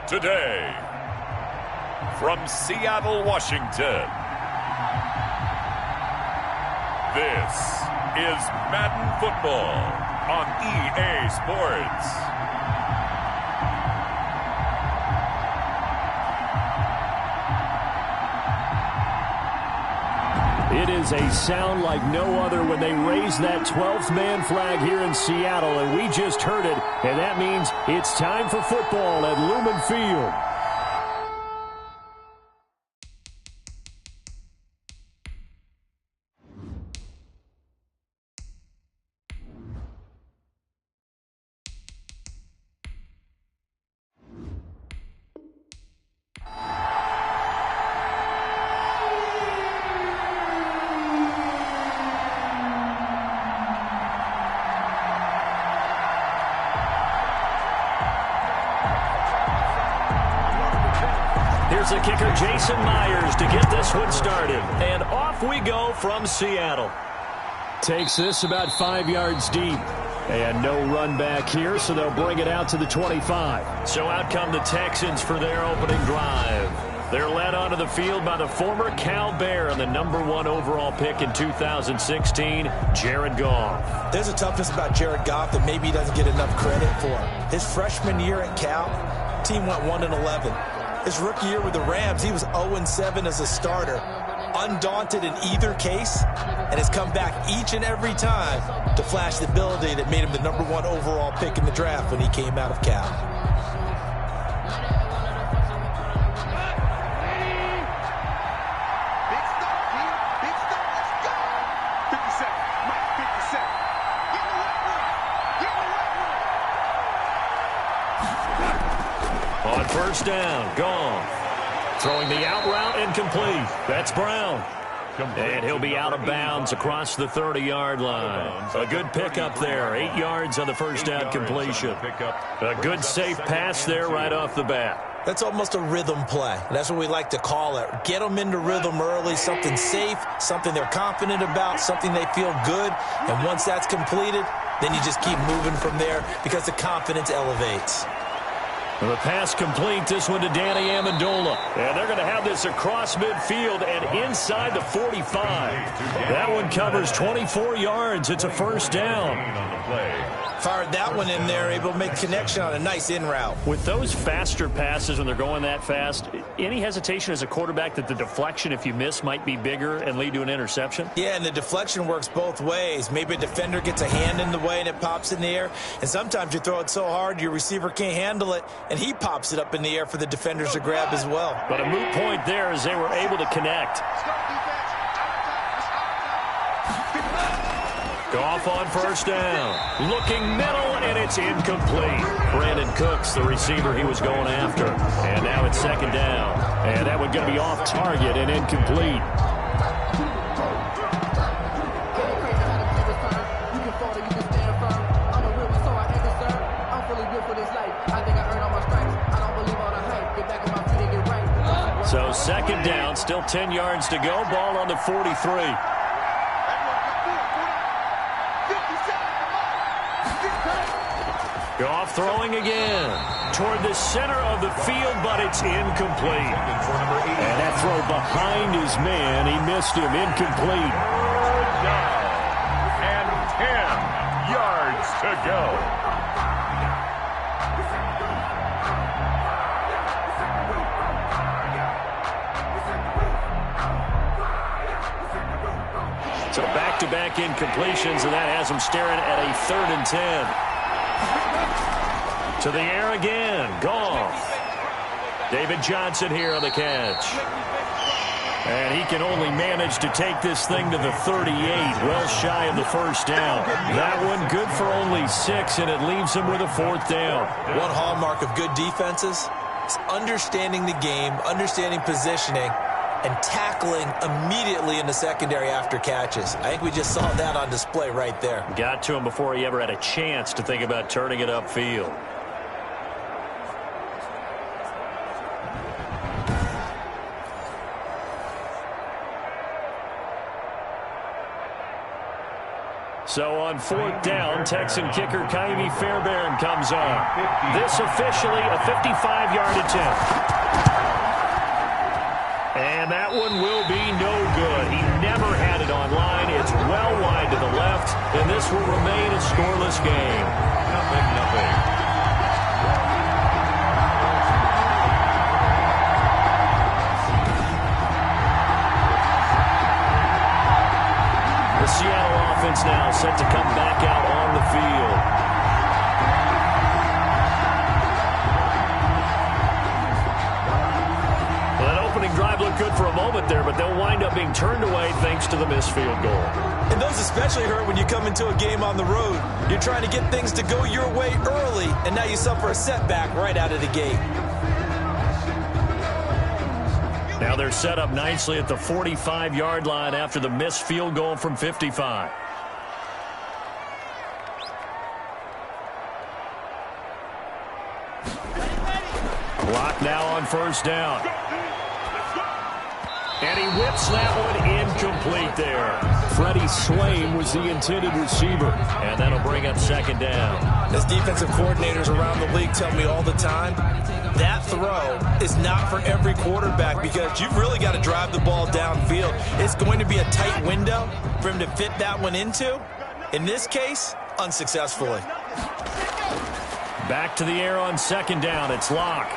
Today, from Seattle, Washington, this is Madden Football on EA Sports. It is a sound like no other when they raise that 12th man flag here in Seattle, and we just heard it, and that means it's time for football at Lumen Field. Here's the kicker, Jason Myers, to get this one started. And off we go from Seattle. Takes this about 5 yards deep. And no run back here, so they'll bring it out to the 25. So out come the Texans for their opening drive. They're led onto the field by the former Cal Bear and the #1 overall pick in 2016, Jared Goff. There's a toughness about Jared Goff that maybe he doesn't get enough credit for. His freshman year at Cal, team went 1-11. His rookie year with the Rams, he was 0-7 as a starter, undaunted in either case, and has come back each and every time to flash the ability that made him the #1 overall pick in the draft when he came out of Cal. On first down, Goff. Throwing the out route incomplete. That's Brown. And he'll be out of bounds across the 30-yard line. A good pickup there. 8 yards on the first down completion. A good safe pass there right off the bat. That's almost a rhythm play. That's what we like to call it. Get them into rhythm early, something safe, something they're confident about, something they feel good. And once that's completed, then you just keep moving from there because the confidence elevates. The pass complete, this one to Danny Amendola. And they're going to have this across midfield and inside the 45. That one covers 24 yards. It's a first down. Fired that one in there, able to make connection on a nice in route. With those faster passes when they're going that fast, any hesitation as a quarterback that the deflection, if you miss, might be bigger and lead to an interception? Yeah, and the deflection works both ways. Maybe a defender gets a hand in the way and it pops in the air. And sometimes you throw it so hard your receiver can't handle it, and he pops it up in the air for the defenders to grab as well. But a moot point there as they were able to connect. Goff on first down. Looking middle, and it's incomplete. Brandon Cooks, the receiver he was going after. And now it's second down. And that one going to be off target and incomplete. So second down, still 10 yards to go. Ball on the 43. Goff throwing again toward the center of the field, but it's incomplete. And that throw behind his man, he missed him, incomplete. And 10 yards to go. So back-to-back incompletions, and that has him staring at a 3rd and 10. To the air again, Goff. David Johnson here on the catch. And he can only manage to take this thing to the 38, well shy of the first down. That one good for only 6, and it leaves him with a 4th down. One hallmark of good defenses is understanding the game, understanding positioning, and tackling immediately in the secondary after catches. I think we just saw that on display right there. Got to him before he ever had a chance to think about turning it upfield. So on 4th down, Texan kicker Kaimi Fairbairn comes on. This officially a 55-yard attempt. And that one will be no good. He never had it on line. It's well wide to the left, and this will remain a scoreless game. 0-0. The Seattle offense now set to come back out on the field. Well, that opening drive looked good for a moment there, but they'll wind up being turned away thanks to the missed field goal. And those especially hurt when you come into a game on the road. You're trying to get things to go your way early, and now you suffer a setback right out of the gate. Now they're set up nicely at the 45-yard line after the missed field goal from 55. Clock now on 1st down. And he whips that one incomplete there. Freddie Swain was the intended receiver. And that'll bring up 2nd down. As defensive coordinators around the league tell me all the time, that throw is not for every quarterback because you've really got to drive the ball downfield. It's going to be a tight window for him to fit that one into. In this case, unsuccessfully. Back to the air on 2nd down. It's Locke.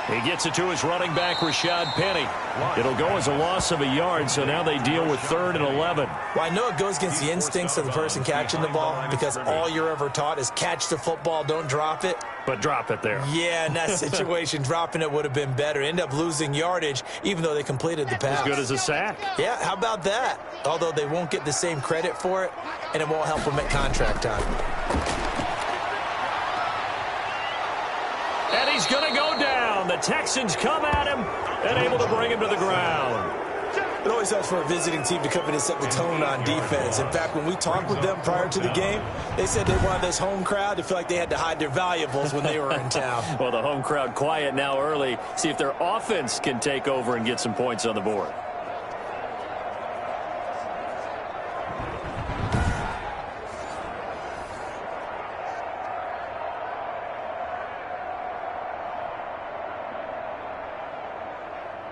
He gets it to his running back, Rashad Penny. It'll go as a loss of a yard, so now they deal with 3rd and 11. Well, I know it goes against the instincts of the person catching the ball because all you're ever taught is catch the football, don't drop it. But drop it there. Yeah, in that situation, dropping it would have been better. End up losing yardage, even though they completed the pass. As good as a sack. Yeah, how about that? Although they won't get the same credit for it, and it won't help them at contract time. And he's going to go down. The Texans come at him and able to bring him to the ground. It always helps for a visiting team to come in and set the tone on defense. In fact, when we talked with them prior to the game, they said they wanted this home crowd to feel like they had to hide their valuables when they were in town. Well, the home crowd quiet now early. See if their offense can take over and get some points on the board.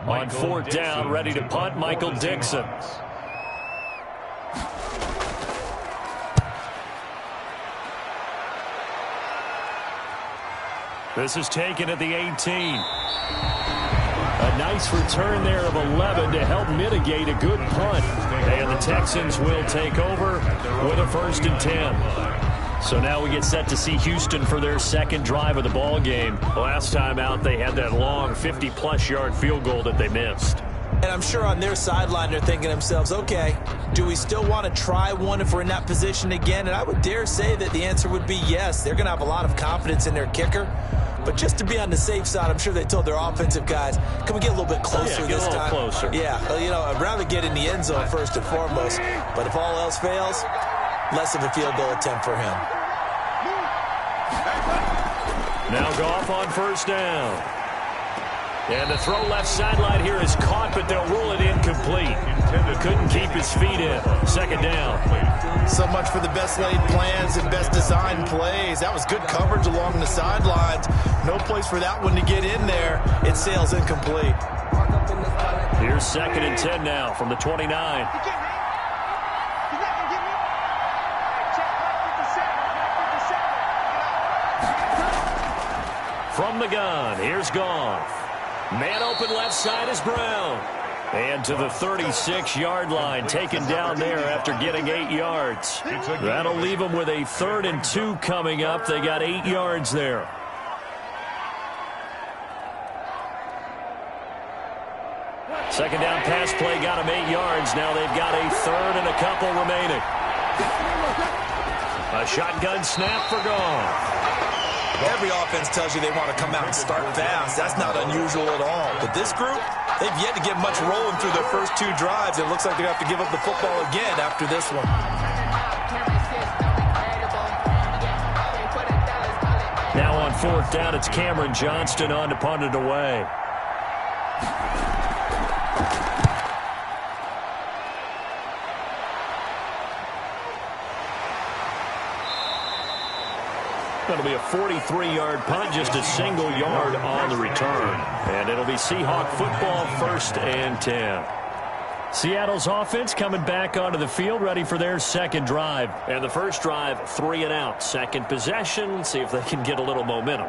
On 4th down, ready to punt, Michael Dixon. This is taken at the 18. A nice return there of 11 to help mitigate a good punt. And the Texans will take over with a 1st and 10. So now we get set to see Houston for their 2nd drive of the ball game. Last time out, they had that long 50-plus yard field goal that they missed. And I'm sure on their sideline they're thinking to themselves, okay, do we still want to try one if we're in that position again? And I would dare say that the answer would be yes. They're going to have a lot of confidence in their kicker. But just to be on the safe side, I'm sure they told their offensive guys, can we get a little bit closer this time? Get a little closer. Yeah, well, you know, I'd rather get in the end zone first and foremost. But if all else fails, less of a field goal attempt for him. Now Goff on 1st down. And the throw left sideline here is caught, but they'll rule it incomplete. Couldn't keep his feet in. 2nd down. So much for the best laid plans and best designed plays. That was good coverage along the sidelines. No place for that one to get in there. It sails incomplete. Here's 2nd and 10 now from the 29. From the gun, here's Goff. Man open left side is Brown. And to the 36-yard line, taken down there after getting 8 yards. That'll leave them with a 3rd and 2 coming up. They got 8 yards there. Second down pass play got them 8 yards. Now they've got a 3rd and a couple remaining. A shotgun snap for Goff. Every offense tells you they want to come out and start fast. That's not unusual at all. But this group, they've yet to get much rolling through their first 2 drives. It looks like they're going to have to give up the football again after this one. Now on 4th down, it's Cameron Johnston on to punt it away. It'll be a 43-yard punt, just a single yard on the return. And it'll be Seahawk football, 1st and 10. Seattle's offense coming back onto the field, ready for their second drive. And the first drive, 3 and out. Second possession, see if they can get a little momentum.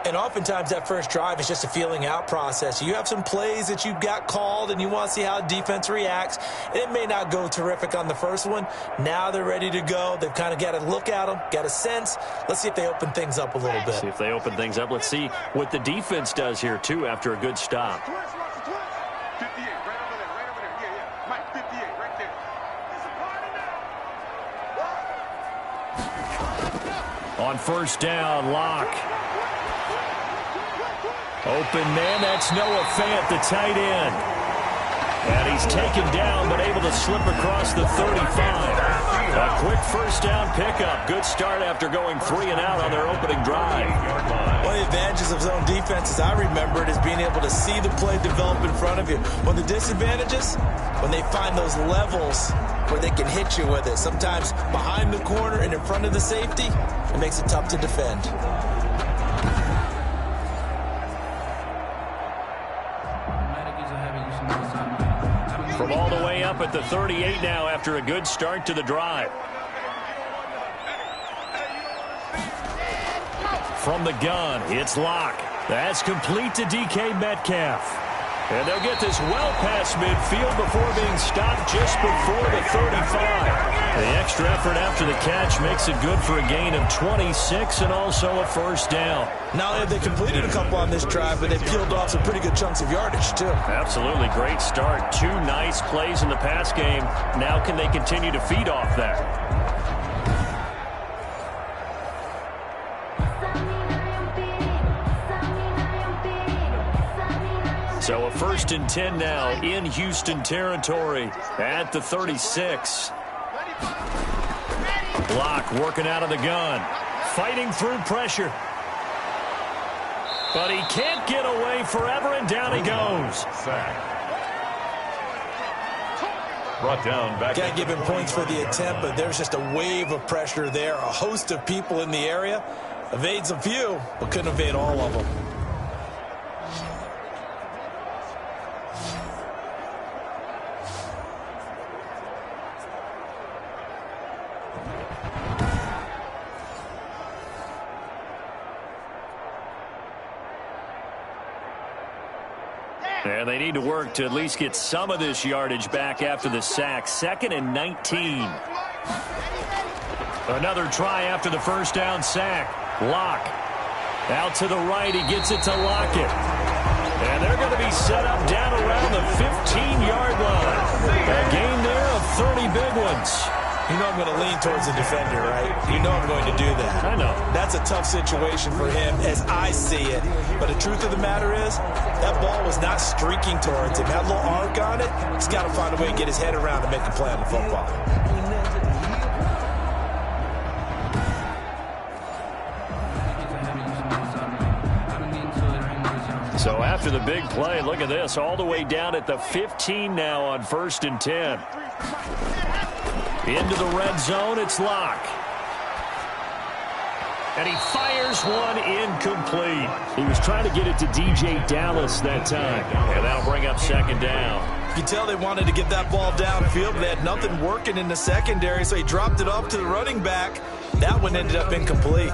And oftentimes that first drive is just a feeling out process. You have some plays that you've got called and you want to see how defense reacts. It may not go terrific on the first one. Now they're ready to go. They've kind of got to look at them, got a sense. Let's see if they open things up a little bit. See if they open things up. Let's see what the defense does here, too, after a good stop. On first down, Locke. Open man, that's Noah Fant, the tight end. And he's taken down, but able to slip across the 35. A quick first down pickup. Good start after going 3 and out on their opening drive. One of the advantages of zone defense, as I remember it, is being able to see the play develop in front of you. One of the disadvantages, when they find those levels where they can hit you with it. Sometimes behind the corner and in front of the safety, it makes it tough to defend. From all the way up at the 38 now after a good start to the drive. From the gun, it's Locke. That's complete to DK Metcalf. And they'll get this well past midfield before being stopped just before the 35. The extra effort after the catch makes it good for a gain of 26 and also a first down. Not only have they completed a couple on this drive, but they peeled off some pretty good chunks of yardage, too. Absolutely great start. 2 nice plays in the pass game. Now can they continue to feed off that? So a 1st and 10 now in Houston territory at the 36. Locke working out of the gun. Fighting through pressure. But he can't get away forever, and down he goes. Brought down back. Can't give him points for the attempt, but there's just a wave of pressure there. A host of people in the area. Evades a few, but couldn't evade all of them. And they need to work to at least get some of this yardage back after the sack. 2nd and 19. Another try after the first down sack. Locke. Out to the right. He gets it to Lockett. And they're going to be set up down around the 15-yard line. A gain there of 30 big ones. You know I'm going to lean towards the defender, right? You know I'm going to do that. I know. That's a tough situation for him as I see it. But the truth of the matter is, that ball was not streaking towards him. Had a little arc on it. He's got to find a way to get his head around and make a play on the football. So after the big play, look at this. All the way down at the 15 now on 1st and 10. Into the red zone, it's Locke. And he fires one incomplete. He was trying to get it to DJ Dallas that time. And that'll bring up 2nd down. You can tell they wanted to get that ball downfield, but they had nothing working in the secondary, so he dropped it off to the running back. That one ended up incomplete.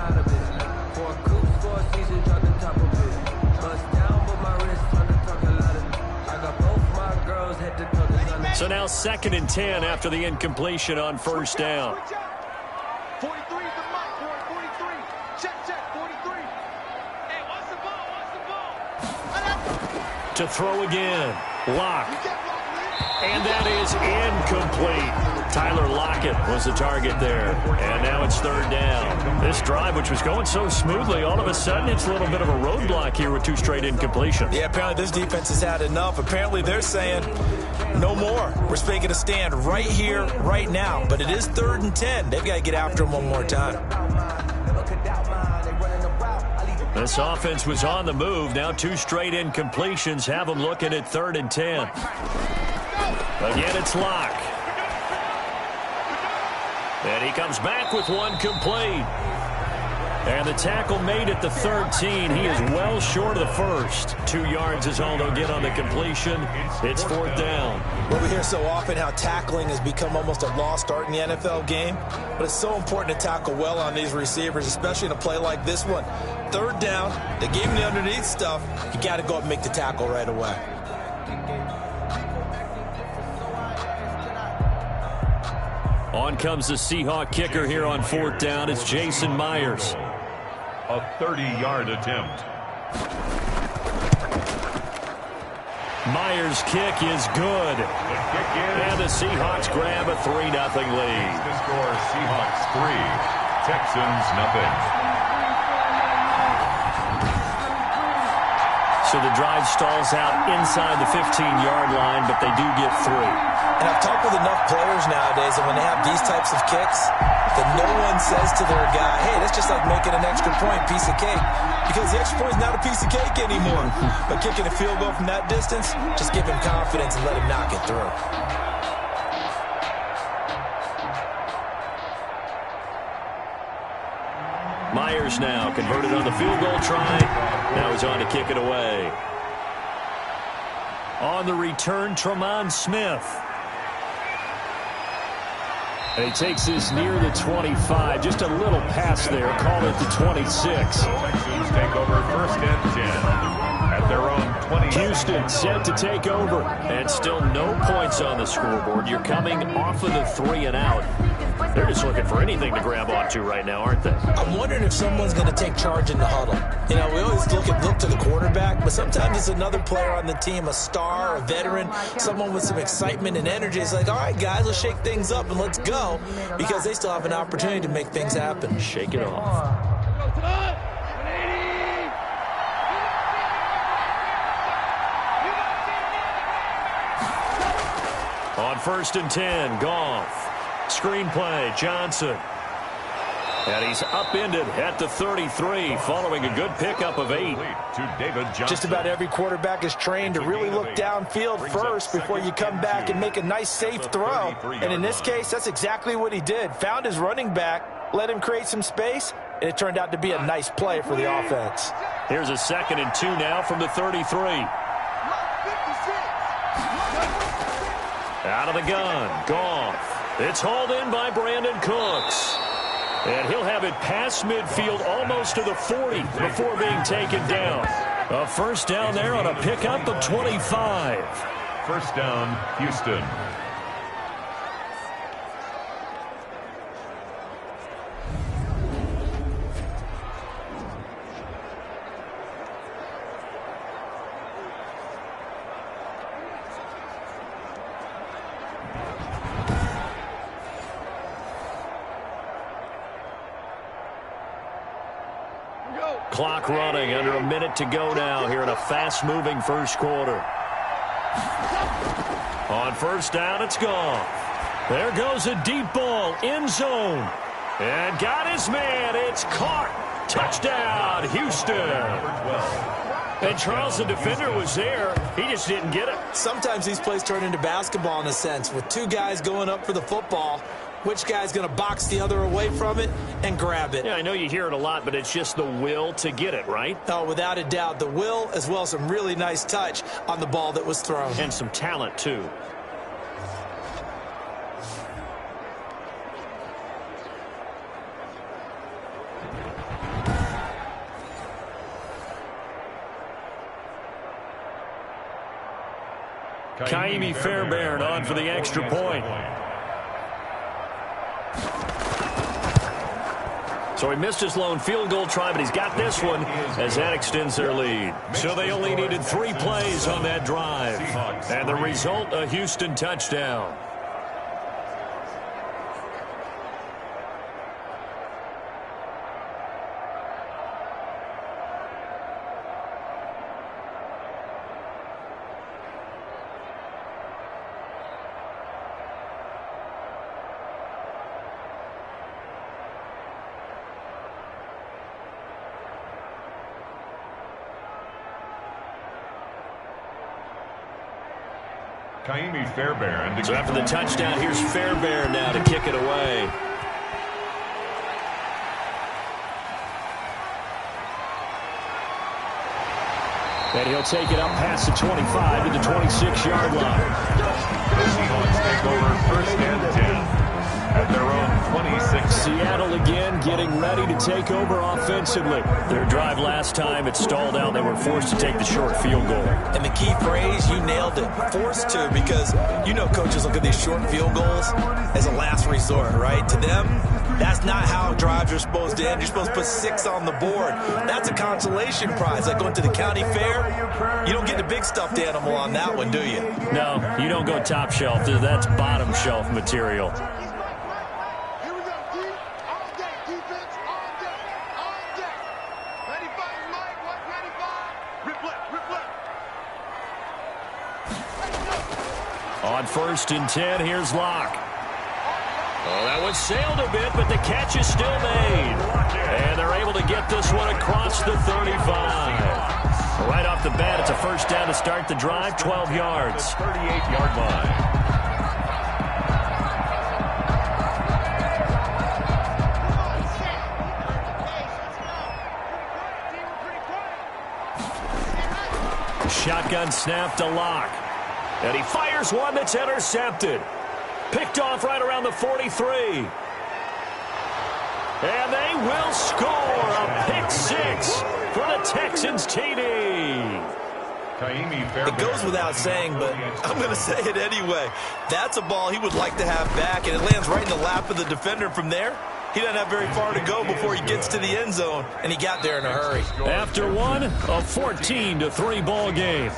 So now 2nd and 10 after the incompletion on first down. 43 is the mark, 43. Check, 43. Hey, what's the ball? To throw again. Locke. And that is incomplete. Tyler Lockett was the target there. And now it's 3rd down. This drive, which was going so smoothly, all of a sudden it's a little bit of a roadblock here with 2 straight incompletions. Yeah, apparently this defense has had enough. Apparently they're saying no more. We're making a stand right here, right now. But it is 3rd and 10. They've got to get after him one more time. This offense was on the move. Now 2 straight incompletions have them looking at 3rd and 10. Again, it's Locke. And he comes back with one complete. And the tackle made at the 13. He is well short of the first. 2 yards is all they'll get on the completion. It's 4th down. Well, we hear so often how tackling has become almost a lost art in the NFL game. But it's so important to tackle well on these receivers, especially in a play like this one. 3rd down, they gave him the underneath stuff. You got to go up and make the tackle right away. On comes the Seahawk kicker here on 4th down. It's Jason Myers. A 30-yard attempt. Myers' kick is good. And the Seahawks grab a 3-0 lead. The score, Seahawks 3, Texans 0. So the drive stalls out inside the 15-yard line, but they do get 3. And I've talked with enough players nowadays, and when they have these types of kicks, that no one says to their guy, hey, that's just like making an extra point, piece of cake. Because the extra point is not a piece of cake anymore. But kicking a field goal from that distance, just give him confidence and let him knock it through. Myers now converted on the field goal try. Now he's on to kick it away. On the return, Tremont Smith. And he takes this near the 25. Just a little pass there. Call it the 26. Texans take over 1st and 10 at their own 20. Houston set to take over. And still no points on the scoreboard. You're coming off of the 3 and out. They're just looking for anything to grab onto right now, aren't they? I'm wondering if someone's going to take charge in the huddle. You know, we always look to the quarterback, but sometimes it's another player on the team, a star, a veteran, someone with some excitement and energy. It's like, all right, guys, let's shake things up and let's go, because they still have an opportunity to make things happen. Shake it off. On 1st and 10, Goff. Screenplay, Johnson. And he's upended at the 33 following a good pickup of 8. To David Johnson. Just about every quarterback is trained to really look downfield first before you come back and make a nice, safe throw. And in this case, that's exactly what he did. Found his running back, let him create some space, and it turned out to be a nice play for the offense. Here's a 2nd and 2 now from the 33. Out of the gun, Goff. It's hauled in by Brandon Cooks. And he'll have it past midfield almost to the 40 before being taken down. A 1st down there on a pickup of 25. 1st down, Houston. Clock running, under a minute to go now here in a fast-moving 1st quarter. On 1st down, it's gone. There goes a deep ball, end zone. And got his man. It's caught. Touchdown, Houston. And Charles, the defender, was there. He just didn't get it. Sometimes these plays turn into basketball in a sense, with 2 guys going up for the football. Which guy's going to box the other away from it and grab it? Yeah, I know you hear it a lot, but it's just the will to get it, right? Oh, without a doubt. The will, as well as some really nice touch on the ball that was thrown. And some talent, too. Kaimi Fairbairn on for the extra point. So he missed his lone field goal try, but he's got this one as that extends their lead. So they only needed 3 plays on that drive. And the result, a Houston touchdown. Kaimi Fairbairn. So after the touchdown, here's Fairbairn now to kick it away. And he'll take it up past the 25 to the 26-yard line. The Seahawks take over first and 10 at their own 26. Seattle again getting ready to take over offensively. Their drive last time, it stalled out. They were forced to take the short field goal. And the key phrase, you nailed it, forced to, because you know coaches look at these short field goals as a last resort, right? To them, that's not how drives are supposed to end. You're supposed to put 6 on the board. That's a consolation prize. Like going to the county fair, you don't get the big stuffed animal on that one, do you? No, you don't go top shelf. That's bottom shelf material. On first and 10, here's Locke. Oh, that one sailed a bit, but the catch is still made. And they're able to get this one across the 35. Right off the bat, it's a first down to start the drive, 12 yards. 38-yard line. Shotgun snap to Locke. And he fires one that's intercepted. Picked off right around the 43. And they will score a pick 6 for the Texans TD. It goes without saying, but I'm going to say it anyway. That's a ball he would like to have back, and it lands right in the lap of the defender. From there, he doesn't have very far to go before he gets to the end zone, and he got there in a hurry. After one, a 14-3 ball game.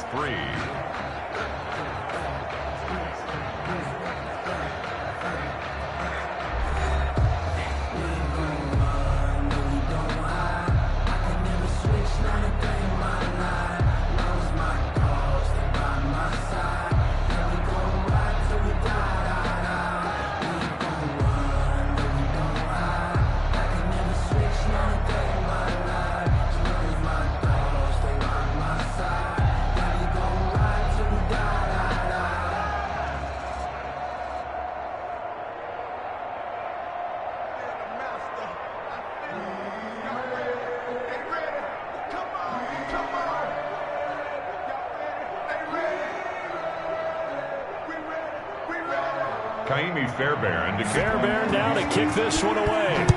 Fairbairn now to kick this one away.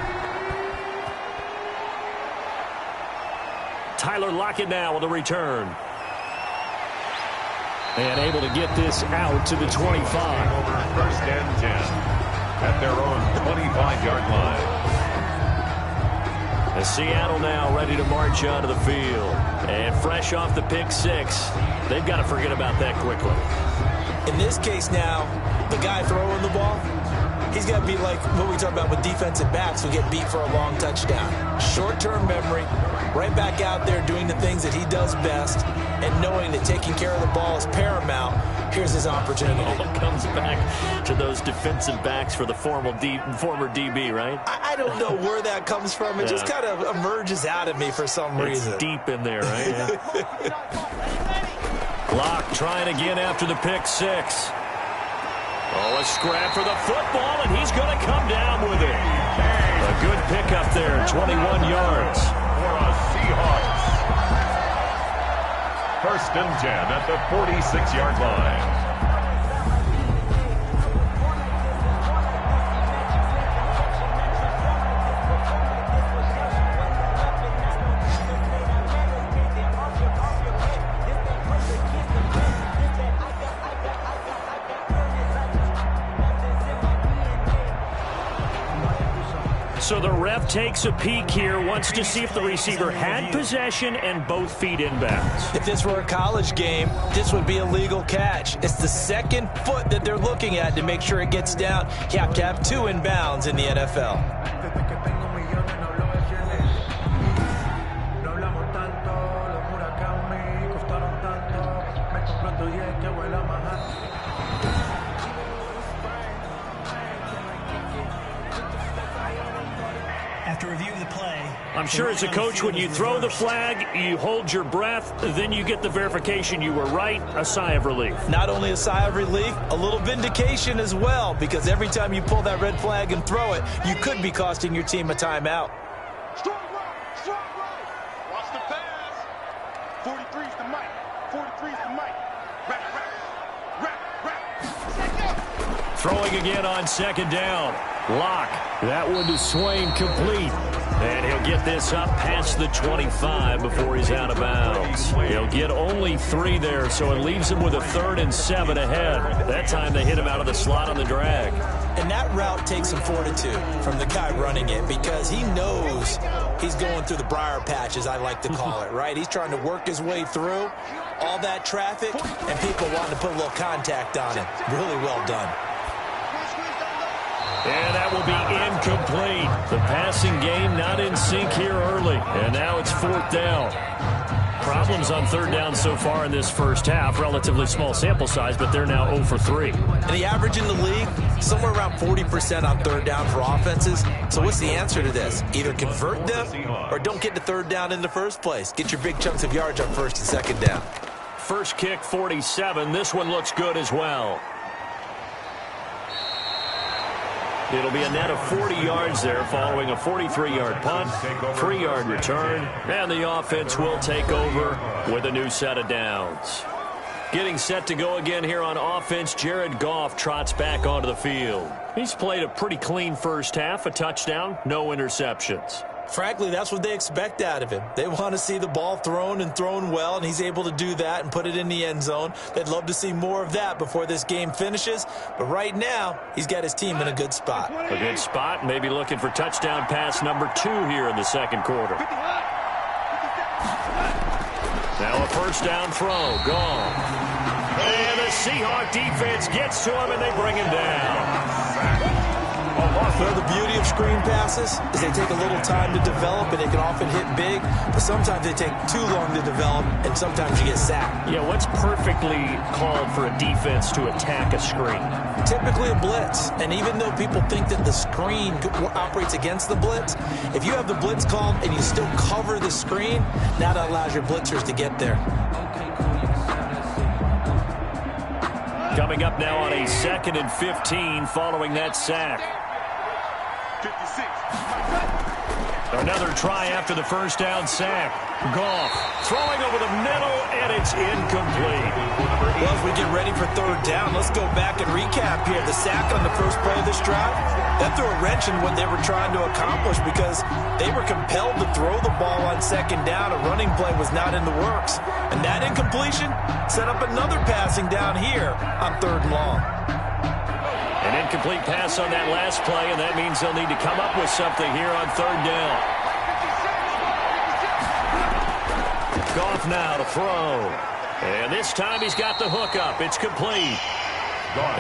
Tyler Lockett now with a return. And able to get this out to the 25. Over first and 10 at their own 25-yard line. And Seattle now ready to march onto the field. And fresh off the pick 6, they've got to forget about that quickly. In this case now, the guy throwing the ball, he's got to be like what we talk about with defensive backs who get beat for a long touchdown. Short-term memory, right back out there doing the things that he does best, and knowing that taking care of the ball is paramount. Here's his opportunity. It all comes back to those defensive backs for the former DB, right? I don't know where that comes from. It just kind of emerges out of me for some reason. It's deep in there, right? Yeah. Locke trying again after the pick 6. Oh, a scrap for the football, and he's going to come down with it. A good pickup there, 21 yards. For a Seahawks. First and 10 at the 46-yard line. So the ref takes a peek here, wants to see if the receiver had possession and both feet inbounds. If this were a college game, this would be a legal catch. It's the second foot that they're looking at to make sure it gets down. You have to have 2 inbounds in the NFL. After review of the play, I'm sure as a coach, when you throw the flag, you hold your breath, then you get the verification you were right, a sigh of relief. Not only a sigh of relief, a little vindication as well, because every time you pull that red flag and throw it, you could be costing your team a timeout. Strong right, strong right. Watch the pass. 43's the mic. Throwing again on second down. Lock. That one to Swain, complete. And he'll get this up past the 25 before he's out of bounds. He'll get only 3 there, so it leaves him with a 3rd and 7 ahead. That time they hit him out of the slot on the drag. And that route takes some fortitude from the guy running it because he knows he's going through the briar patch, as I like to call it, right? He's trying to work his way through all that traffic and people wanting to put a little contact on him. Really well done. And that will be incomplete. The passing game not in sync here early. And now it's 4th down. Problems on 3rd down so far in this first half. Relatively small sample size, but they're now 0 for 3. And the average in the league, somewhere around 40% on 3rd down for offenses. So what's the answer to this? Either convert them or don't get to 3rd down in the first place. Get your big chunks of yards on 1st and 2nd down. First kick, 47. This one looks good as well. It'll be a net of 40 yards there following a 43-yard punt, 3-yard return, and the offense will take over with a new set of downs. Getting set to go again here on offense, Jared Goff trots back onto the field. He's played a pretty clean first half, a touchdown, no interceptions. Frankly, that's what they expect out of him. They want to see the ball thrown and thrown well, and he's able to do that and put it in the end zone. They'd love to see more of that before this game finishes. But right now, he's got his team in a good spot. A good spot, maybe looking for touchdown pass number 2 here in the second quarter. Now a first down throw, gone. And the Seahawks defense gets to him, and they bring him down. Well, the beauty of screen passes is they take a little time to develop, and they can often hit big, but sometimes they take too long to develop, and sometimes you get sacked. Yeah, what's perfectly called for a defense to attack a screen? Typically a blitz, and even though people think that the screen operates against the blitz, if you have the blitz called and you still cover the screen, now that allows your blitzers to get there. Coming up now on a 2nd and 15 following that sack. 56. Another try after the first down sack. Goff throwing over the middle, and it's incomplete. Well, as we get ready for 3rd down, let's go back and recap here. The sack on the first play of this drive, that threw a wrench in what they were trying to accomplish because they were compelled to throw the ball on 2nd down. A running play was not in the works. And that incompletion set up another passing down here on 3rd and long. An incomplete pass on that last play, and that means they'll need to come up with something here on 3rd down. Goff now to throw. And this time he's got the hook up. It's complete.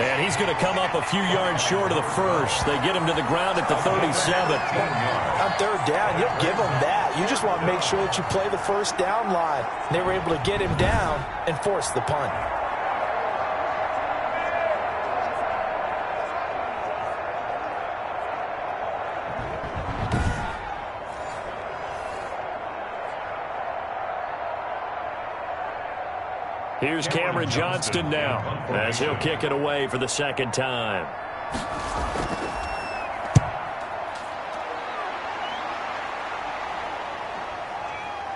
And he's going to come up a few yards short of the first. They get him to the ground at the 37. On 3rd down, you don't give them that. You just want to make sure that you play the first down line. They were able to get him down and force the punt. Here's Cameron Johnston now as he'll kick it away for the 2nd time.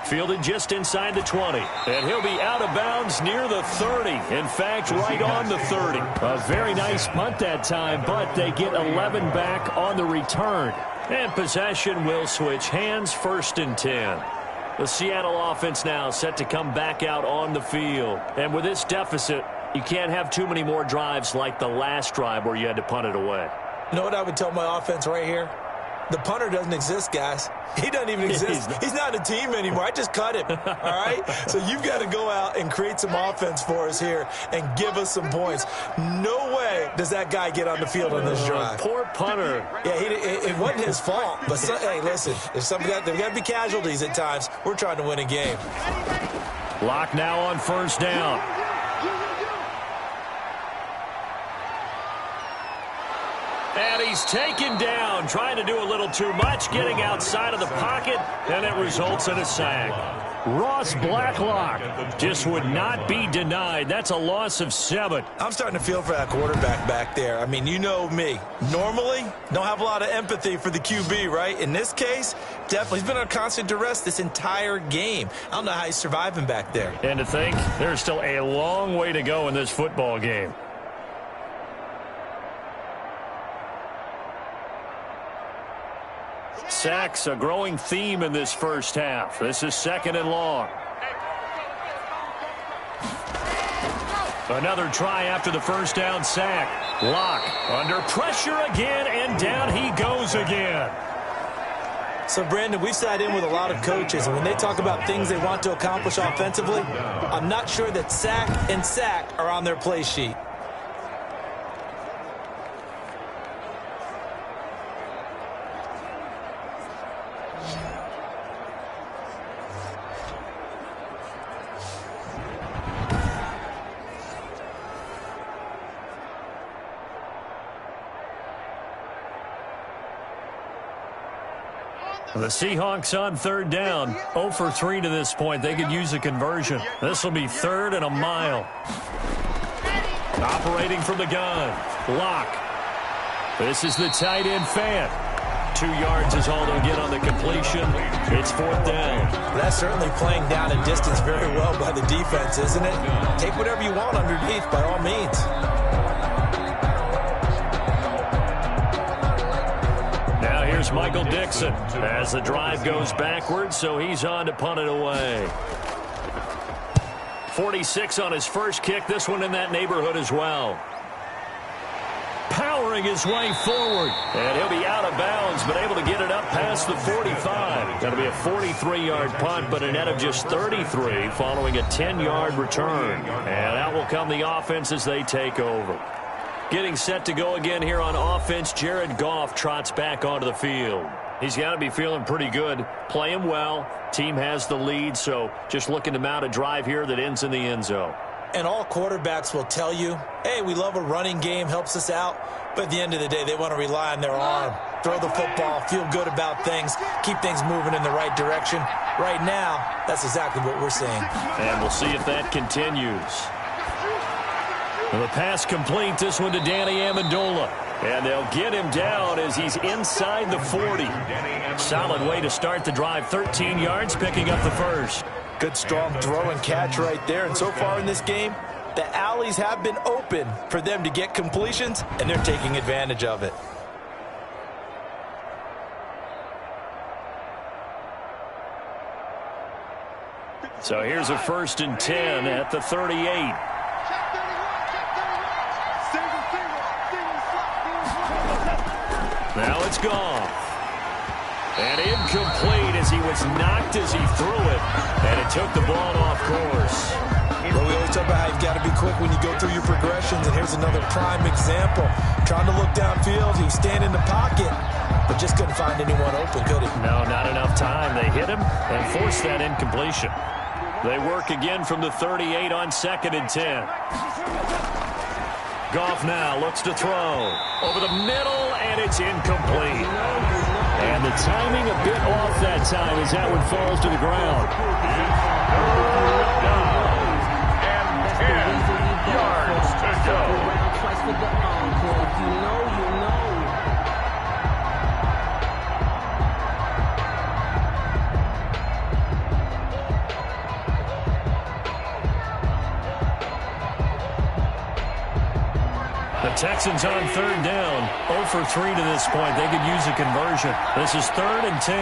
Fielded just inside the 20, and he'll be out of bounds near the 30. In fact, right on the 30. A very nice punt that time, but they get 11 back on the return. And possession will switch hands, 1st and 10. The Seattle offense now set to come back out on the field. And with this deficit, you can't have too many more drives like the last drive where you had to punt it away. You know what I would tell my offense right here? The punter doesn't exist, guys. He doesn't even exist. He's not a team anymore. I just cut him, all right? So you've got to go out and create some offense for us here and give us some points. No way does that guy get on the field on this drive. Poor punter. Yeah, it wasn't his fault. But, hey, listen, there's got to be casualties at times. We're trying to win a game. Lock now on 1st down. And he's taken down, trying to do a little too much, getting outside of the pocket, and it results in a sack. Ross Blacklock just would not be denied. That's a loss of 7. I'm starting to feel for that quarterback back there. I mean, you know me. Normally, don't have a lot of empathy for the QB, right? In this case, definitely. He's been on constant duress this entire game. I don't know how he's surviving back there. And to think, there's still a long way to go in this football game. Sacks, a growing theme in this first half. This is 2nd and long. Another try after the first down sack. Locke under pressure again, and down he goes again. So, Brandon, we've sat in with a lot of coaches, and when they talk about things they want to accomplish offensively, I'm not sure that sack and sack are on their play sheet. The Seahawks on 3rd down. 0 for 3 to this point. They could use a conversion. This will be 3rd and a mile. Operating from the gun. Locke. This is the tight end Fant. 2 yards is all they'll get on the completion. It's 4th down. That's certainly playing down a distance very well by the defense, isn't it? Take whatever you want underneath by all means. Here's Michael Dixon as the drive goes backwards, so he's on to punt it away. 46 on his first kick. This one in that neighborhood as well. Powering his way forward, and he'll be out of bounds, but able to get it up past the 45. That'll be a 43-yard punt, but a net of just 33 following a 10-yard return. And out will come the offense as they take over. Getting set to go again here on offense, Jared Goff trots back onto the field. He's got to be feeling pretty good, playing well. Team has the lead, so just looking to mount a drive here that ends in the end zone. And all quarterbacks will tell you, hey, we love a running game, helps us out. But at the end of the day, they want to rely on their arm, throw the football, feel good about things, keep things moving in the right direction. Right now, that's exactly what we're seeing. And we'll see if that continues. The pass complete, this one to Danny Amendola. And they'll get him down as he's inside the 40. Solid way to start the drive, 13 yards, picking up the first. Good strong throw and catch right there. And so far in this game, the alleys have been open for them to get completions, and they're taking advantage of it. So here's a 1st and 10 at the 38. Now it's Goff. And incomplete as he was knocked as he threw it. And it took the ball off course. Well, we always talk about how you've got to be quick when you go through your progressions. And here's another prime example. Trying to look downfield. He was standing in the pocket, but just couldn't find anyone open, could he? No, not enough time. They hit him and forced that incompletion. They work again from the 38 on 2nd and 10. Goff now looks to throw. Over the middle, and it's incomplete. And the timing a bit off that time as that one falls to the ground. And 10 yards to go. The Texans on 3rd down. 0 for 3 to this point. They could use a conversion. This is 3rd and 10.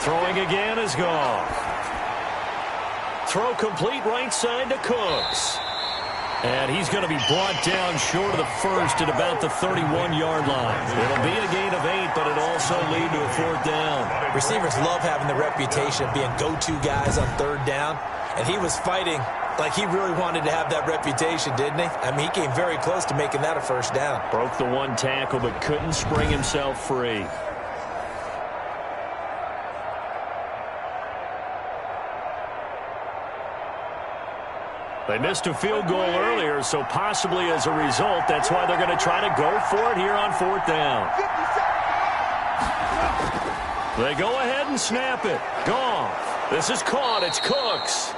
Throwing again is Goff. Throw complete right side to Cooks. And he's going to be brought down short of the first at about the 31-yard line. It'll be a gain of 8, but it'll also lead to a 4th down. Receivers love having the reputation of being go-to guys on 3rd down. And he was fighting like he really wanted to have that reputation, didn't he? I mean, he came very close to making that a 1st down. Broke the one tackle, but couldn't spring himself free. They missed a field goal earlier, so possibly as a result, that's why they're going to try to go for it here on 4th down. They go ahead and snap it. Goff. This is caught. It's Cooks.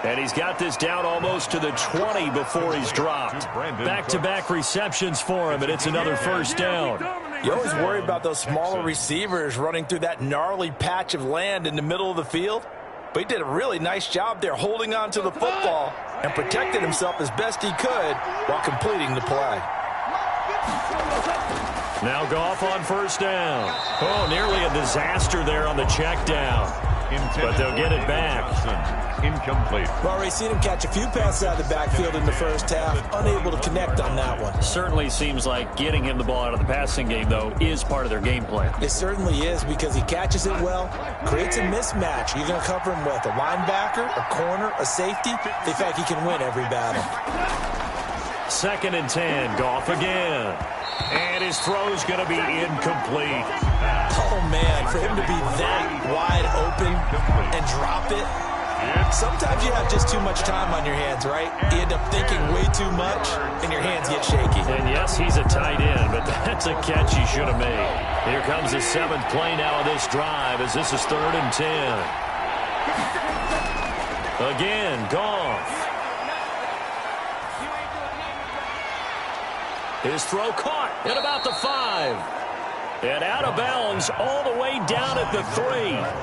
And he's got this down almost to the 20 before he's dropped. Back-to-back receptions for him, and it's another first down. You always worry about those smaller receivers running through that gnarly patch of land in the middle of the field. But he did a really nice job there holding on to the football and protected himself as best he could while completing the play. Now Goff on first down. Oh, nearly a disaster there on the check down. But they'll get it back. Incomplete. We've already seen him catch a few passes out of the backfield in the first half, unable to connect on that one. Certainly seems like getting him the ball out of the passing game, though, is part of their game plan. It certainly is because he catches it well, creates a mismatch. You're going to cover him with a linebacker, a corner, a safety. They feel like he can win every battle. 2nd and 10. Goff again. And his throw's going to be incomplete. Oh, man, for him to be that wide open and drop it. Sometimes you have just too much time on your hands, right? You end up thinking way too much, and your hands get shaky. And yes, he's a tight end, but that's a catch he should have made. Here comes the 7th play now of this drive as this is 3rd and 10. Again, Goff. His throw caught at about the 5. And out of bounds all the way down at the 3.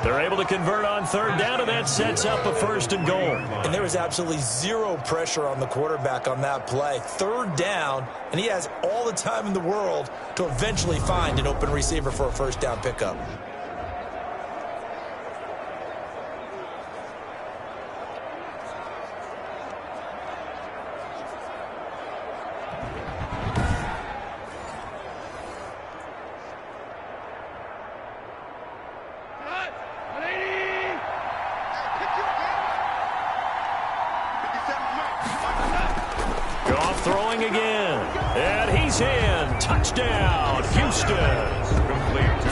They're able to convert on 3rd down, and that sets up a 1st and goal. And there was absolutely zero pressure on the quarterback on that play. 3rd down, and he has all the time in the world to eventually find an open receiver for a 1st down pickup. Throwing again, and he's in. Touchdown, Houston.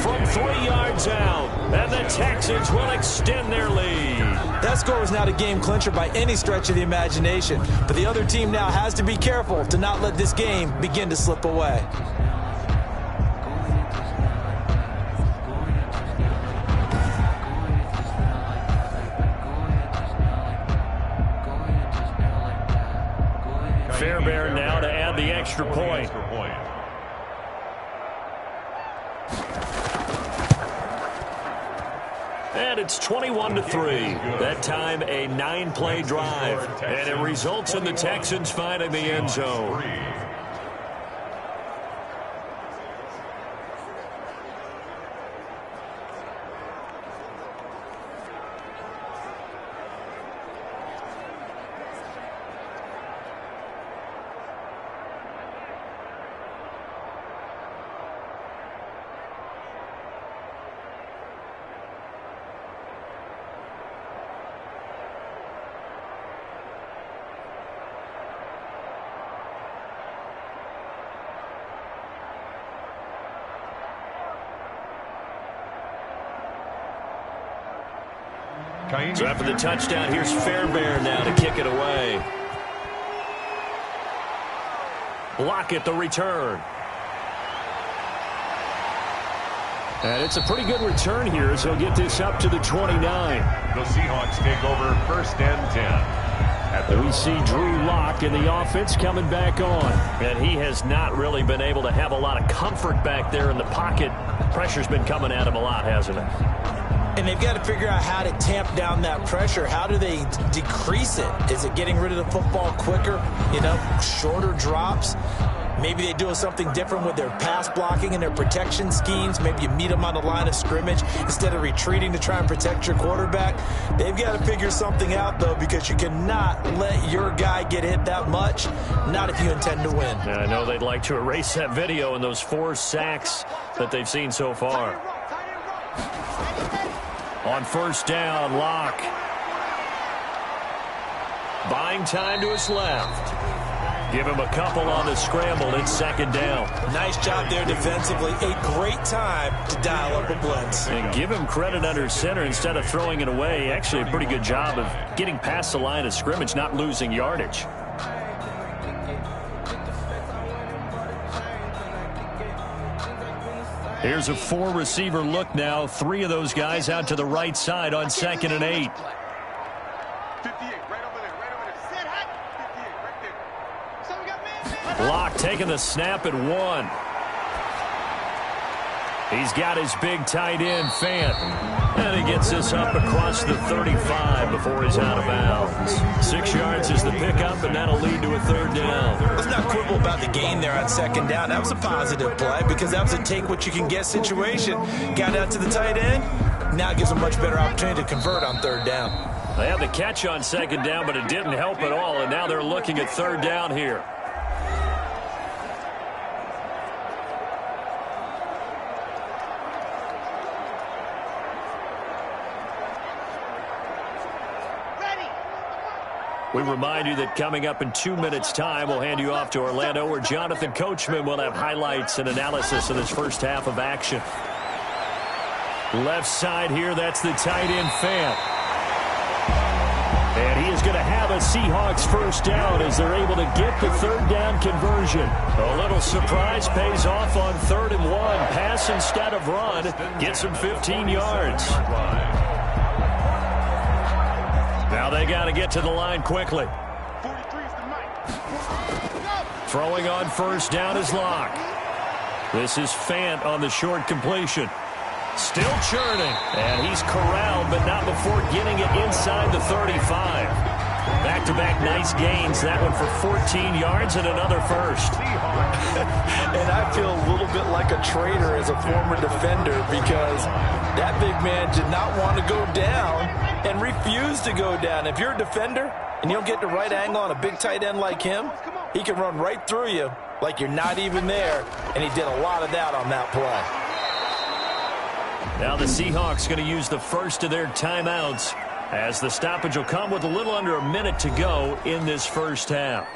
From 3 yards out, and the Texans will extend their lead. That score was not a game clincher by any stretch of the imagination, but the other team now has to be careful to not let this game begin to slip away. Fairbairn now to add the extra point. And it's 21-3. That time a 9-play drive. And it results in the Texans finding the end zone. So after the touchdown, here's Fairbairn now to kick it away. Lockett the return. And it's a pretty good return here as he'll get this up to the 29. The Seahawks take over 1st and 10. We see Drew Lock in the offense coming back on. And he has not really been able to have a lot of comfort back there in the pocket. Pressure's been coming at him a lot, hasn't it? And they've got to figure out how to tamp down that pressure. How do they decrease it? Is it getting rid of the football quicker? You know, shorter drops? Maybe they do something different with their pass blocking and their protection schemes. Maybe you meet them on the line of scrimmage instead of retreating to try and protect your quarterback. They've got to figure something out, though, because you cannot let your guy get hit that much, not if you intend to win. Yeah, I know they'd like to erase that video and those 4 sacks that they've seen so far. On 1st down, Lock. Buying time to his left. Give him a couple on the scramble. It's 2nd down. Nice job there defensively. A great time to dial up a blitz. And give him credit under center instead of throwing it away. Actually, a pretty good job of getting past the line of scrimmage, not losing yardage. Here's a 4-receiver look now. 3 of those guys out to the right side on 2nd and 8. 58, right over there, right over there. Set hot. 58, right there. So we got man. Locke taking the snap at 1. He's got his big tight end, Fant. And he gets this up across the 35 before he's out of bounds. 6 yards is the pickup, and that'll lead to a 3rd down. Let's not quibble about the gain there on 2nd down. That was a positive play because that was a take-what-you-can-get situation. Got out to the tight end. Now gives a much better opportunity to convert on 3rd down. They had the catch on 2nd down, but it didn't help at all, and now they're looking at 3rd down here. We remind you that coming up in 2 minutes' time, we'll hand you off to Orlando, where Jonathan Coachman will have highlights and analysis of this first half of action. Left side here, that's the tight end, Fant. And he is going to have a Seahawks first down as they're able to get the 3rd down conversion. A little surprise pays off on 3rd and 1. Pass instead of run. Gets him 15 yards. Now they got to get to the line quickly. 43 is the mic. Throwing on 1st down is Locke. This is Fant on the short completion. Still churning. And he's corralled, but not before getting it inside the 35. Back-to-back nice gains. That one for 14 yards and another first. And I feel a little bit like a traitor as a former defender because that big man did not want to go down and refused to go down. If you're a defender and you don't get the right angle on a big tight end like him, he can run right through you like you're not even there, and he did a lot of that on that play. Now the Seahawks going to use the first of their timeouts as the stoppage will come with a little under a minute to go in this first half.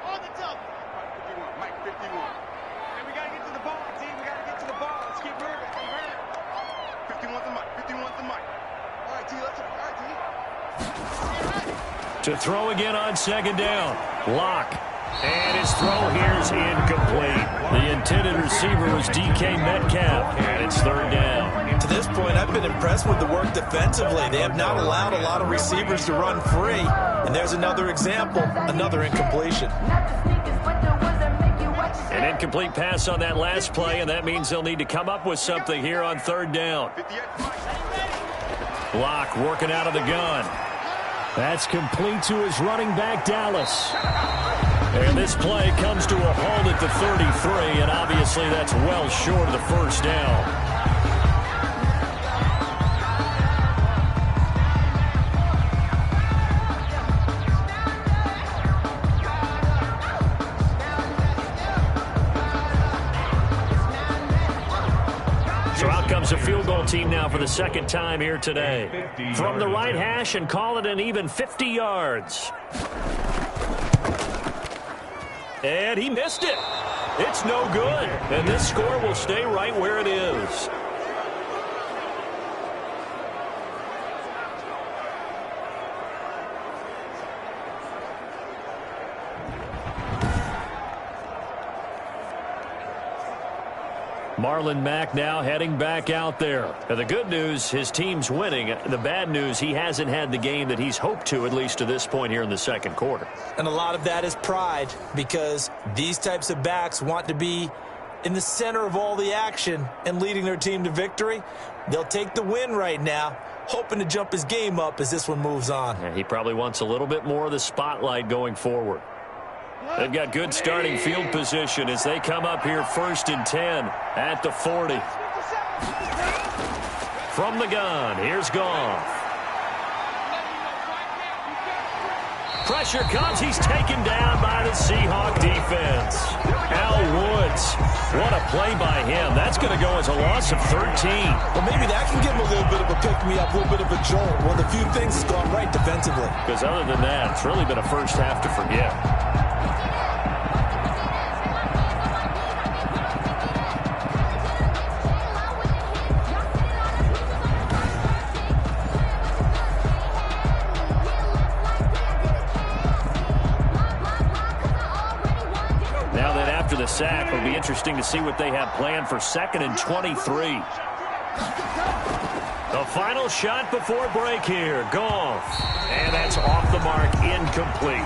On the top. Mike 51. And we got to get to the ball, team. We got to get to the ball. Let's keep moving. 51's the mic. 51's the mic. All right, T. Let's go. All right, T. To throw again on 2nd down. Locke. And his throw here is incomplete. The intended receiver was DK Metcalf. And it's 3rd down. To this point, I've been impressed with the work defensively. They have not allowed a lot of receivers to run free. And there's another example, another incompletion. An incomplete pass on that last play, and that means they'll need to come up with something here on 3rd down. Locke working out of the gun. That's complete to his running back, Dallas. And this play comes to a halt at the 33, and obviously that's well short of the first down. So out comes a field goal team now for the 2nd time here today. From the right hash and call it an even 50 yards. And he missed it. It's no good. And this score will stay right where it is. Marlon Mack now heading back out there. Now, the good news, his team's winning. The bad news, he hasn't had the game that he's hoped to, at least to this point here in the 2nd quarter. And a lot of that is pride because these types of backs want to be in the center of all the action and leading their team to victory. They'll take the win right now, hoping to jump his game up as this one moves on. And he probably wants a little bit more of the spotlight going forward. They've got good starting field position as they come up here 1st and 10 at the 40. From the gun, here's Goff. Pressure comes. He's taken down by the Seahawk defense. Al Woods. What a play by him. That's going to go as a loss of 13. Well, maybe that can give him a little bit of a pick-me-up, a little bit of a jolt. Well, the few things has gone right defensively. Because other than that, it's really been a first half to forget. after the sack. It'll be interesting to see what they have planned for 2nd and 23. The final shot before break here. Goff. And that's off the mark, incomplete.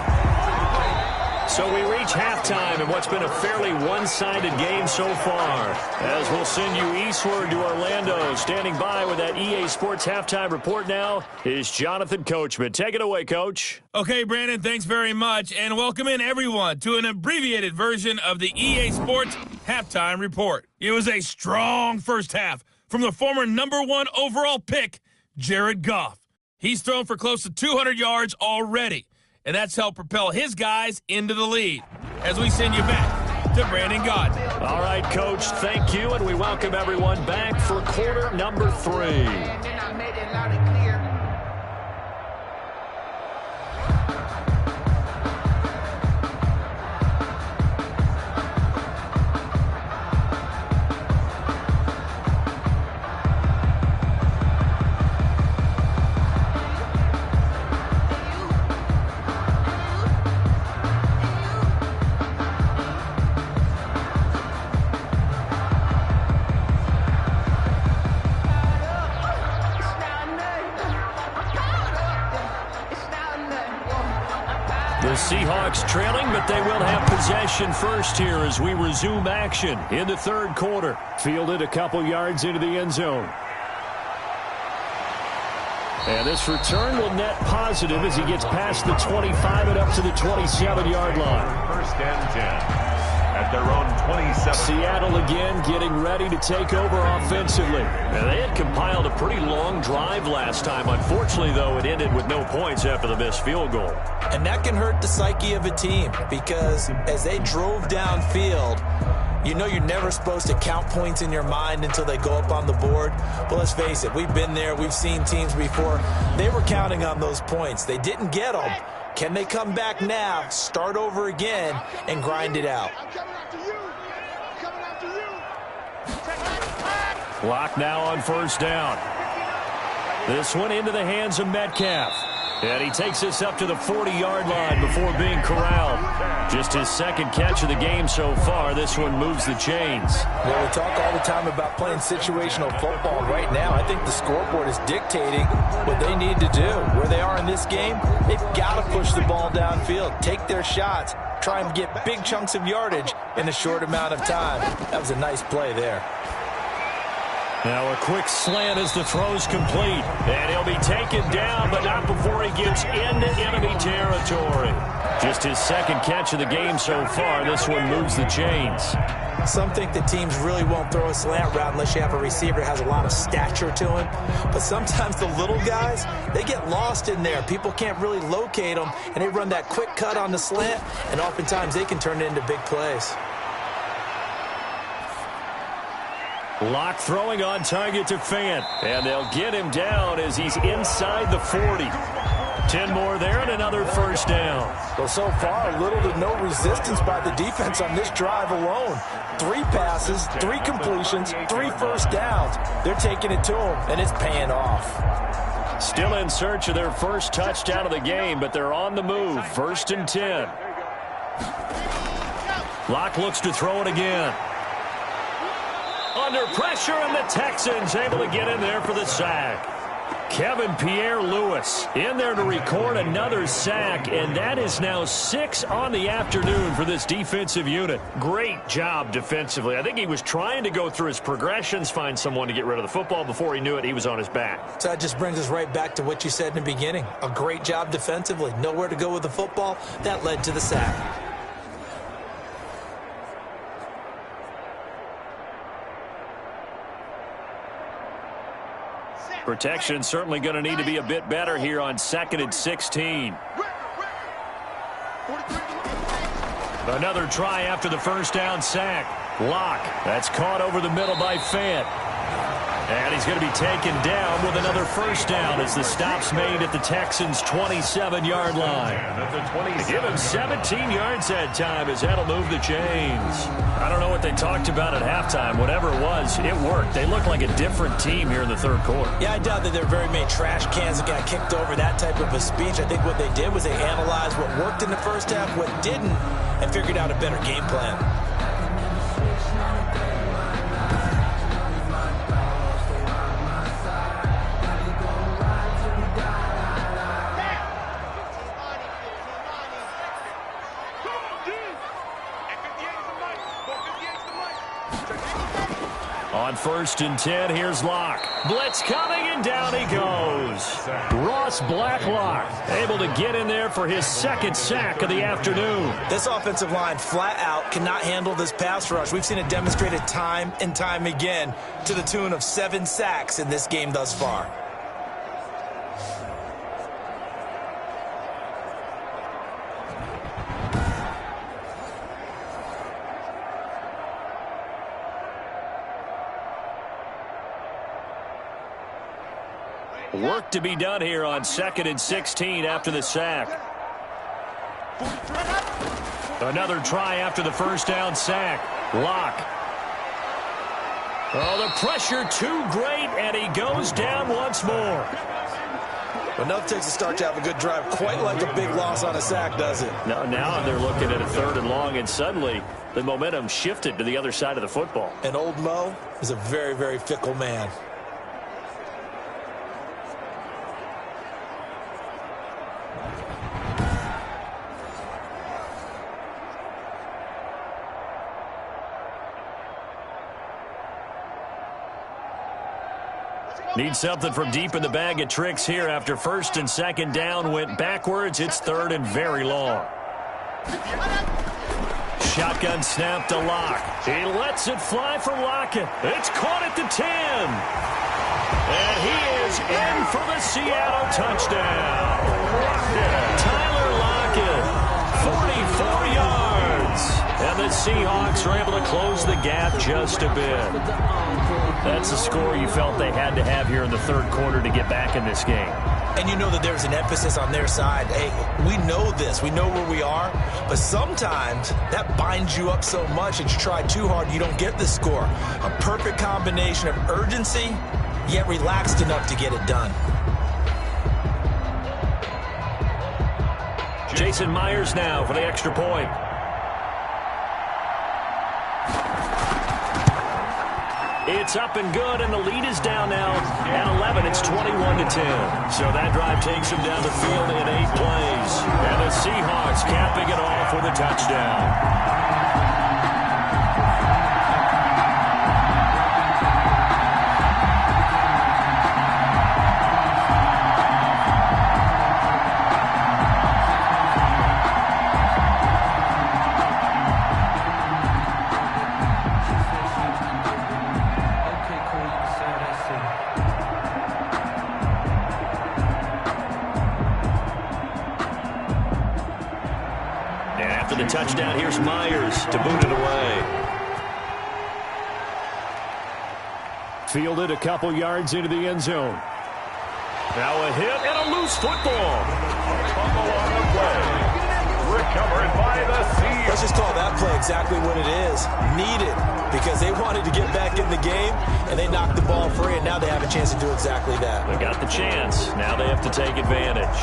So we reach halftime in what's been a fairly one-sided game so far. As we'll send you eastward to Orlando. Standing by with that EA Sports halftime report now is Jonathan Coachman. Take it away, Coach. Okay, Brandon, thanks very much. And welcome in, everyone, to an abbreviated version of the EA Sports halftime report. It was a strong first half from the former #1 overall pick, Jared Goff. He's thrown for close to 200 yards already, and that's helped propel his guys into the lead. As we send you back to Brandon Gaudin. All right, Coach, thank you, and we welcome everyone back for quarter number 3. The Seahawks trailing, but they will have possession first here as we resume action in the third quarter. Fielded a couple yards into the end zone. And this return will net positive as he gets past the 25 and up to the 27-yard line. First and 10 at their own 27. Seattle again getting ready to take over offensively. Now, they had compiled a pretty long drive last time. Unfortunately, though, it ended with no points after the missed field goal. And that can hurt the psyche of a team because as they drove downfield, you know you're never supposed to count points in your mind until they go up on the board. But let's face it, we've been there. We've seen teams before. They were counting on those points. They didn't get them. Can they come back now, start over again, and grind it out? Clock now on first down. This one into the hands of Metcalf. And he takes us up to the 40-yard line before being corralled. Just his second catch of the game so far. This one moves the chains. Well, we talk all the time about playing situational football. Right now, I think the scoreboard is dictating what they need to do. Where they are in this game, they've got to push the ball downfield, take their shots, try and get big chunks of yardage in a short amount of time. That was a nice play there. Now a quick slant as the throw's complete. And he'll be taken down, but not before he gets into enemy territory. Just his second catch of the game so far. This one moves the chains. Some think that teams really won't throw a slant route unless you have a receiver that has a lot of stature to him. But sometimes the little guys, they get lost in there. People can't really locate them, and they run that quick cut on the slant, and oftentimes they can turn it into big plays. Locke throwing on target to Fant. And they'll get him down as he's inside the 40. 10 more there and another first down. Well, so far, little to no resistance by the defense on this drive alone. 3 passes, 3 completions, 3 first downs. They're taking it to him, and it's paying off. Still in search of their first touchdown of the game, but they're on the move. First and 10. Locke looks to throw it again. Under pressure, and the Texans able to get in there for the sack. Kevin Pierre-Louis in there to record another sack, and that is now 6 on the afternoon for this defensive unit. Great job defensively. I think he was trying to go through his progressions, find someone to get rid of the football. Before he knew it, he was on his back. So that just brings us right back to what you said in the beginning. A great job defensively. Nowhere to go with the football. That led to the sack. Protection certainly going to need to be a bit better here on 2nd and 16. Another try after the first down sack. Locke. That's caught over the middle by Fant. And he's going to be taken down with another first down as the stop's made at the Texans' 27-yard line. They give him 17 yards that time as that'll move the chains. I don't know what they talked about at halftime. Whatever it was, it worked. They look like a different team here in the third quarter. Yeah, I doubt that there are very many trash cans that got kicked over, that type of a speech. I think what they did was they analyzed what worked in the first half, what didn't, and figured out a better game plan. On 1st and 10, here's Locke. Blitz coming, and down he goes. Ross Blacklock able to get in there for his 2nd sack of the afternoon. This offensive line flat out cannot handle this pass rush. We've seen it demonstrated time and time again to the tune of 7 sacks in this game thus far. Work to be done here on 2nd and 16 after the sack. Another try after the 1st down sack. Locke. Oh, the pressure too great, and he goes down once more. Enough takes a start to have a good drive. Quite like a big loss on a sack, does it? Now they're looking at a 3rd and long, and suddenly the momentum shifted to the other side of the football. And old Mo is a very, very fickle man. Need something from deep in the bag of tricks here after 1st and 2nd down went backwards. It's 3rd and very long. Shotgun snap to Locke. He lets it fly for Lockett. It's caught at the 10. And he is in for the Seattle touchdown. Tyler Lockett, 44 yards. And the Seahawks are able to close the gap just a bit. That's the score you felt they had to have here in the 3rd quarter to get back in this game. And you know that there's an emphasis on their side. Hey, we know this. We know where we are. But sometimes that binds you up so much that you try too hard, you don't get the score. A perfect combination of urgency, yet relaxed enough to get it done. Jason Myers now for the extra point. It's up and good, and the lead is down now at 11. It's 21-10. So that drive takes him down the field in 8 plays. And the Seahawks capping it off with a touchdown. Touchdown. Here's Myers to boot it away. Fielded a couple yards into the end zone. Now a hit and a loose football. Fumble on the play. Recovered by the Seahawks. Let's just call that play exactly what it is. Needed, because they wanted to get back in the game, and they knocked the ball free, and now they have a chance to do exactly that. They got the chance. Now they have to take advantage.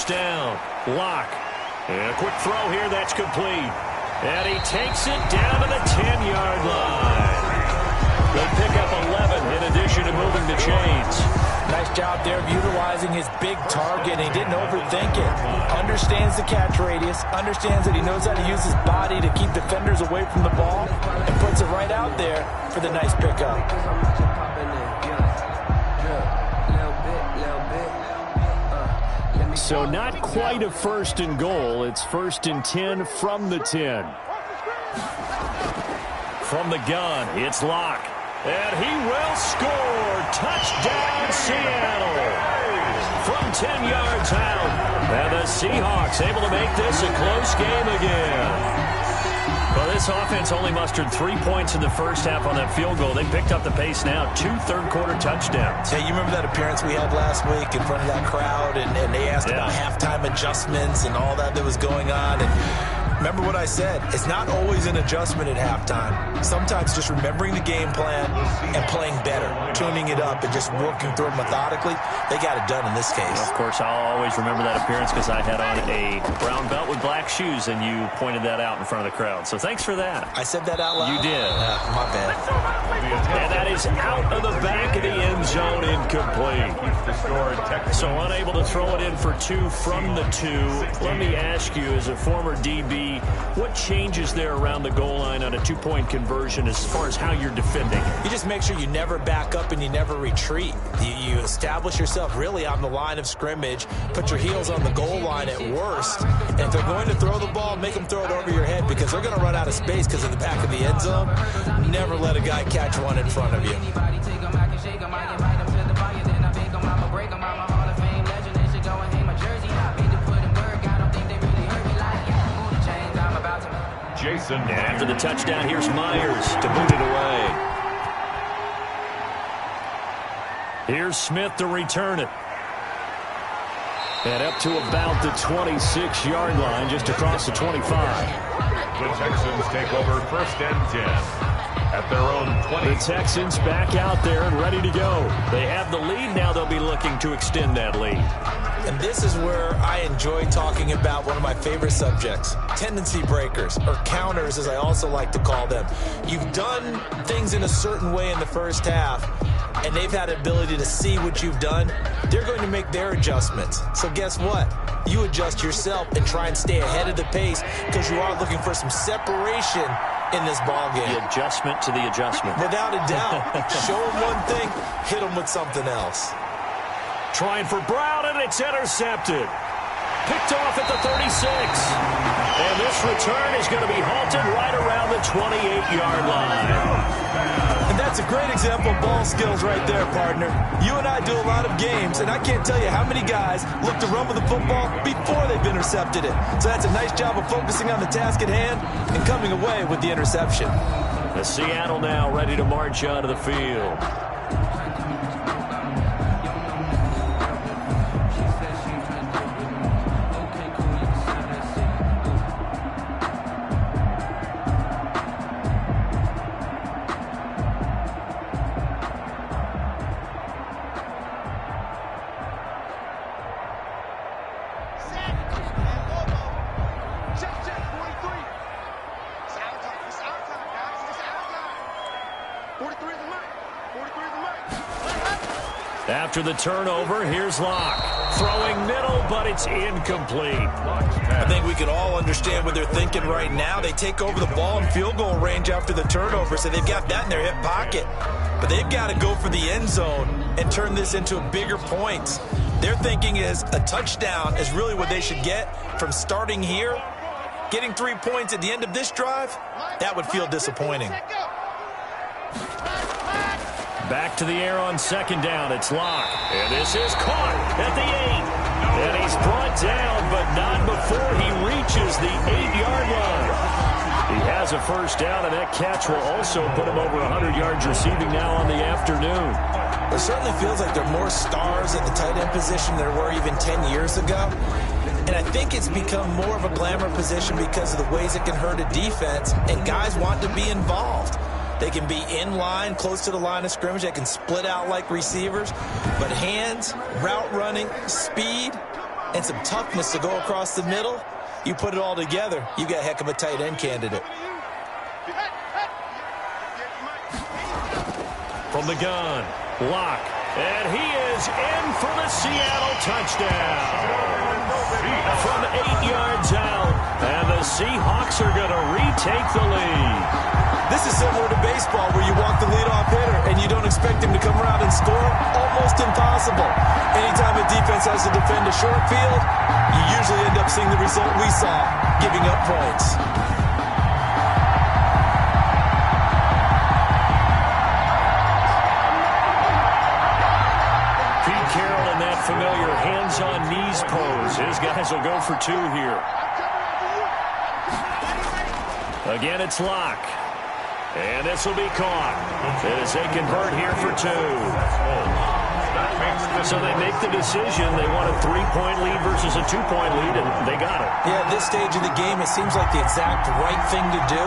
Down. Locke. And a quick throw here. That's complete. And he takes it down to the 10-yard line. They pick up 11 in addition to moving the chains. Nice job there of utilizing his big target. He didn't overthink it. Understands the catch radius. Understands that he knows how to use his body to keep defenders away from the ball. And puts it right out there for the nice pickup. So not quite a 1st and goal. It's 1st and 10 from the 10. From the gun, it's Locke. And he will score. Touchdown, Seattle. From 10 yards out. And the Seahawks able to make this a close game again. Well, this offense only mustered 3 points in the 1st half on that field goal. They picked up the pace now. 2 third-quarter touchdowns. Hey, you remember that appearance we had last week in front of that crowd, and they asked about halftime adjustments and all that was going on. And Remember what I said. It's not always an adjustment at halftime. Sometimes just remembering the game plan and playing better, tuning it up, and just working through it methodically. They got it done in this case. Of course, I'll always remember that appearance because I had on a brown belt with black shoes, and you pointed that out in front of the crowd. So thanks for that. I said that out loud? You did. My bad. And that is out of the back of the end zone, incomplete. So unable to throw it in for 2 from the 2. Let me ask you, as a former DB, what changes there around the goal line on a 2-point conversion as far as how you're defending? You just make sure you never back up and you never retreat. You establish yourself really on the line of scrimmage, put your heels on the goal line at worst, and if they're going to throw the ball, make them throw it over your head because they're going to run out of space because of the back of the end zone. Never let a guy catch one in front of you. Jason. And after the touchdown, here's Myers to boot it away. Here's Smith to return it. And up to about the 26-yard line, just across the 25. The Texans take over 1st and 10 at their own 20. The Texans back out there and ready to go. They have the lead. Now they'll be looking to extend that lead. And this is where I enjoy talking about one of my favorite subjects, tendency breakers, or counters as I also like to call them. You've done things in a certain way in the first half, and they've had the ability to see what you've done. They're going to make their adjustments. So guess what? You adjust yourself and try and stay ahead of the pace because you are looking for some separation in this ballgame. The adjustment to the adjustment. Without a doubt. Show them one thing, hit them with something else. Trying for Brown, and it's intercepted. Picked off at the 36. And this return is going to be halted right around the 28-yard line. And that's a great example of ball skills right there, partner. You and I do a lot of games, and I can't tell you how many guys look to run with the football before they've intercepted it. So that's a nice job of focusing on the task at hand and coming away with the interception. The Seattle now ready to march onto the field. After the turnover, here's Locke. Throwing middle, but it's incomplete. I think we can all understand what they're thinking right now. They take over the ball in field goal range after the turnover, so they've got that in their hip pocket. But they've got to go for the end zone and turn this into a bigger point. Their thinking is a touchdown is really what they should get from starting here. Getting 3 points at the end of this drive, that would feel disappointing. Back to the air on 2nd down. It's Locke. And this is caught at the 8. And he's brought down, but not before he reaches the 8-yard line. He has a first down, and that catch will also put him over 100 yards receiving now on the afternoon. It certainly feels like there are more stars at the tight end position than there were even 10 years ago. And I think it's become more of a glamour position because of the ways it can hurt a defense, and guys want to be involved. They can be in line, close to the line of scrimmage. They can split out like receivers. But hands, route running, speed, and some toughness to go across the middle, you put it all together, you got a heck of a tight end candidate. From the gun, Locke. And he is in for the Seattle touchdown. From 8 yards out. And the Seahawks are going to retake the lead. This is similar to baseball where you walk the leadoff hitter and you don't expect him to come around and score. Almost impossible. Anytime a defense has to defend a short field, you usually end up seeing the result we saw, giving up points. Pete Carroll in that familiar hands-on-knees pose. His guys will go for 2 here. Again, it's Locke. And this will be caught as they convert here for 2. So they make the decision. They want a 3-point lead versus a 2-point lead, and they got it. Yeah, at this stage of the game, it seems like the exact right thing to do.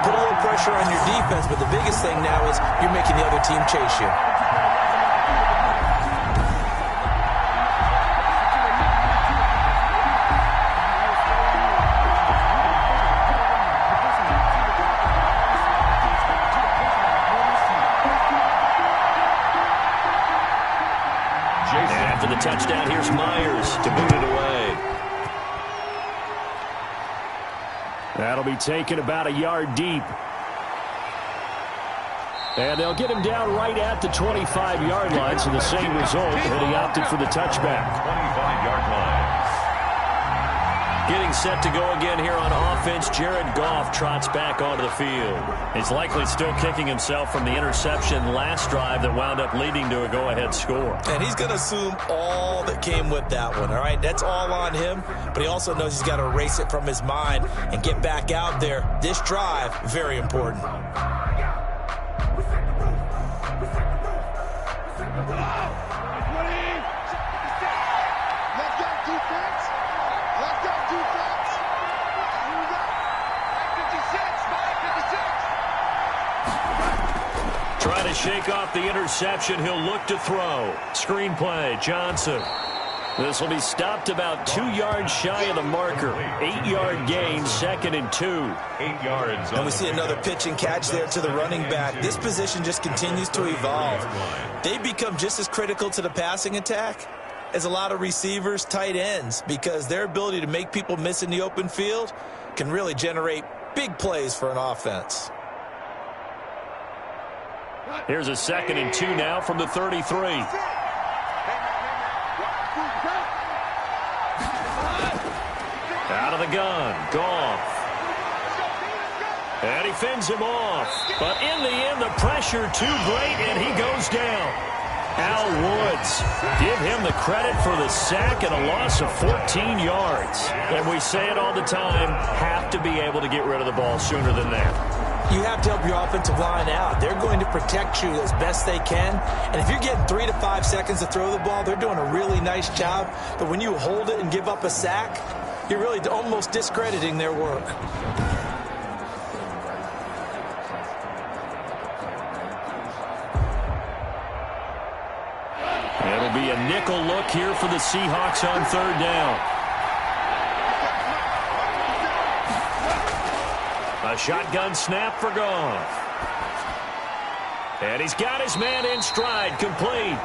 Put a little pressure on your defense, but the biggest thing now is you're making the other team chase you. After the touchdown, here's Myers to boot it away. That'll be taken about a yard deep. And they'll get him down right at the 25-yard line, so the same result, but he opted for the touchback. 25-yard line. Getting set to go again here on offense, Jared Goff trots back onto the field. He's likely still kicking himself from the interception last drive that wound up leading to a go-ahead score. And he's going to assume all that came with that one, all right? That's all on him, but he also knows he's got to erase it from his mind and get back out there. This drive, very important. Trying to shake off the interception. He'll look to throw. Screenplay, Johnson. This will be stopped about 2 yards shy of the marker. 8-yard gain, 2nd and 2. 8 yards. And we see another pitch and catch there to the running back. This position just continues to evolve. They become just as critical to the passing attack as a lot of receivers, tight ends, because their ability to make people miss in the open field can really generate big plays for an offense. Here's a 2nd and 2 now from the 33. Out of the gun, Goff. And he fends him off. But in the end, the pressure too great, and he goes down. Al Woods, give him the credit for the sack and a loss of 14 yards. And we say it all the time, have to be able to get rid of the ball sooner than that. You have to help your offensive line out. They're going to protect you as best they can. And if you're getting 3 to 5 seconds to throw the ball, they're doing a really nice job. But when you hold it and give up a sack, you're really almost discrediting their work. It'll be a nickel look here for the Seahawks on 3rd down. A shotgun snap for Goff. And he's got his man in stride, complete.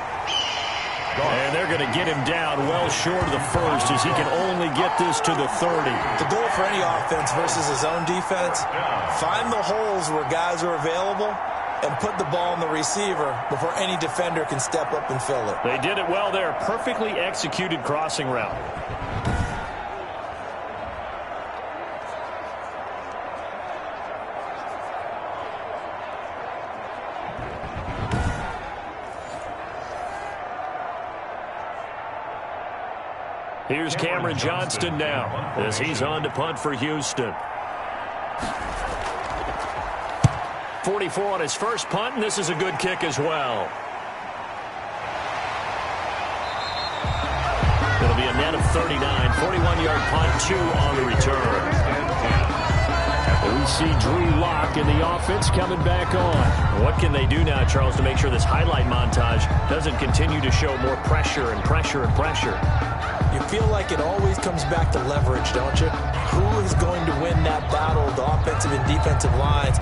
And they're going to get him down well short of the first as he can only get this to the 30. The goal for any offense versus his own defense, find the holes where guys are available and put the ball on the receiver before any defender can step up and fill it. They did it well there. Perfectly executed crossing route. Here's Cameron Johnston now as he's on to punt for Houston. 44 on his first punt, and this is a good kick as well. It'll be a net of 39, 41-yard punt, 2 on the return. We see Drew Lock in the offense coming back on. What can they do now, Charles, to make sure this highlight montage doesn't continue to show more pressure and pressure and pressure? You feel like it always comes back to leverage, don't you? Who is going to win that battle, the offensive and defensive lines?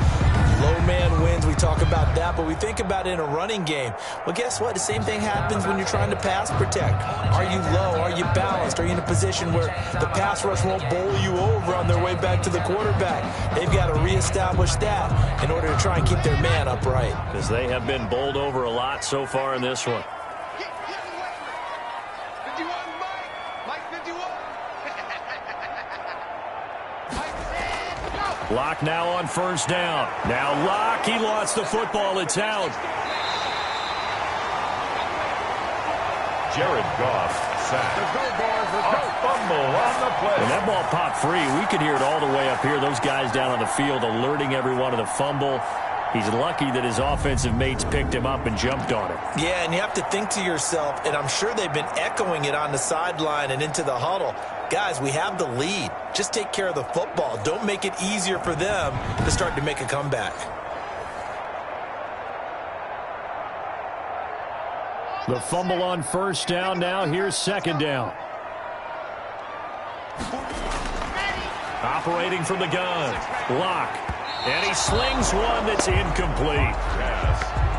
Low man wins, we talk about that, but we think about it in a running game. Well, guess what? The same thing happens when you're trying to pass protect. Are you low? Are you balanced? Are you in a position where the pass rush won't bowl you over on their way back to the quarterback? They've got to reestablish that in order to try and keep their man upright. Because they have been bowled over a lot so far in this one. Lock now on first down. Now Lock, he lost the football. It's out. Jared Goff sacked. A fumble on the play. When that ball popped free, we could hear it all the way up here. Those guys down on the field alerting everyone of the fumble. He's lucky that his offensive mates picked him up and jumped on it. Yeah, and you have to think to yourself, and I'm sure they've been echoing it on the sideline and into the huddle. Guys, we have the lead. Just take care of the football. Don't make it easier for them to start to make a comeback. The fumble on first down. Now here's second down. Operating from the gun. Lock. And he slings one that's incomplete.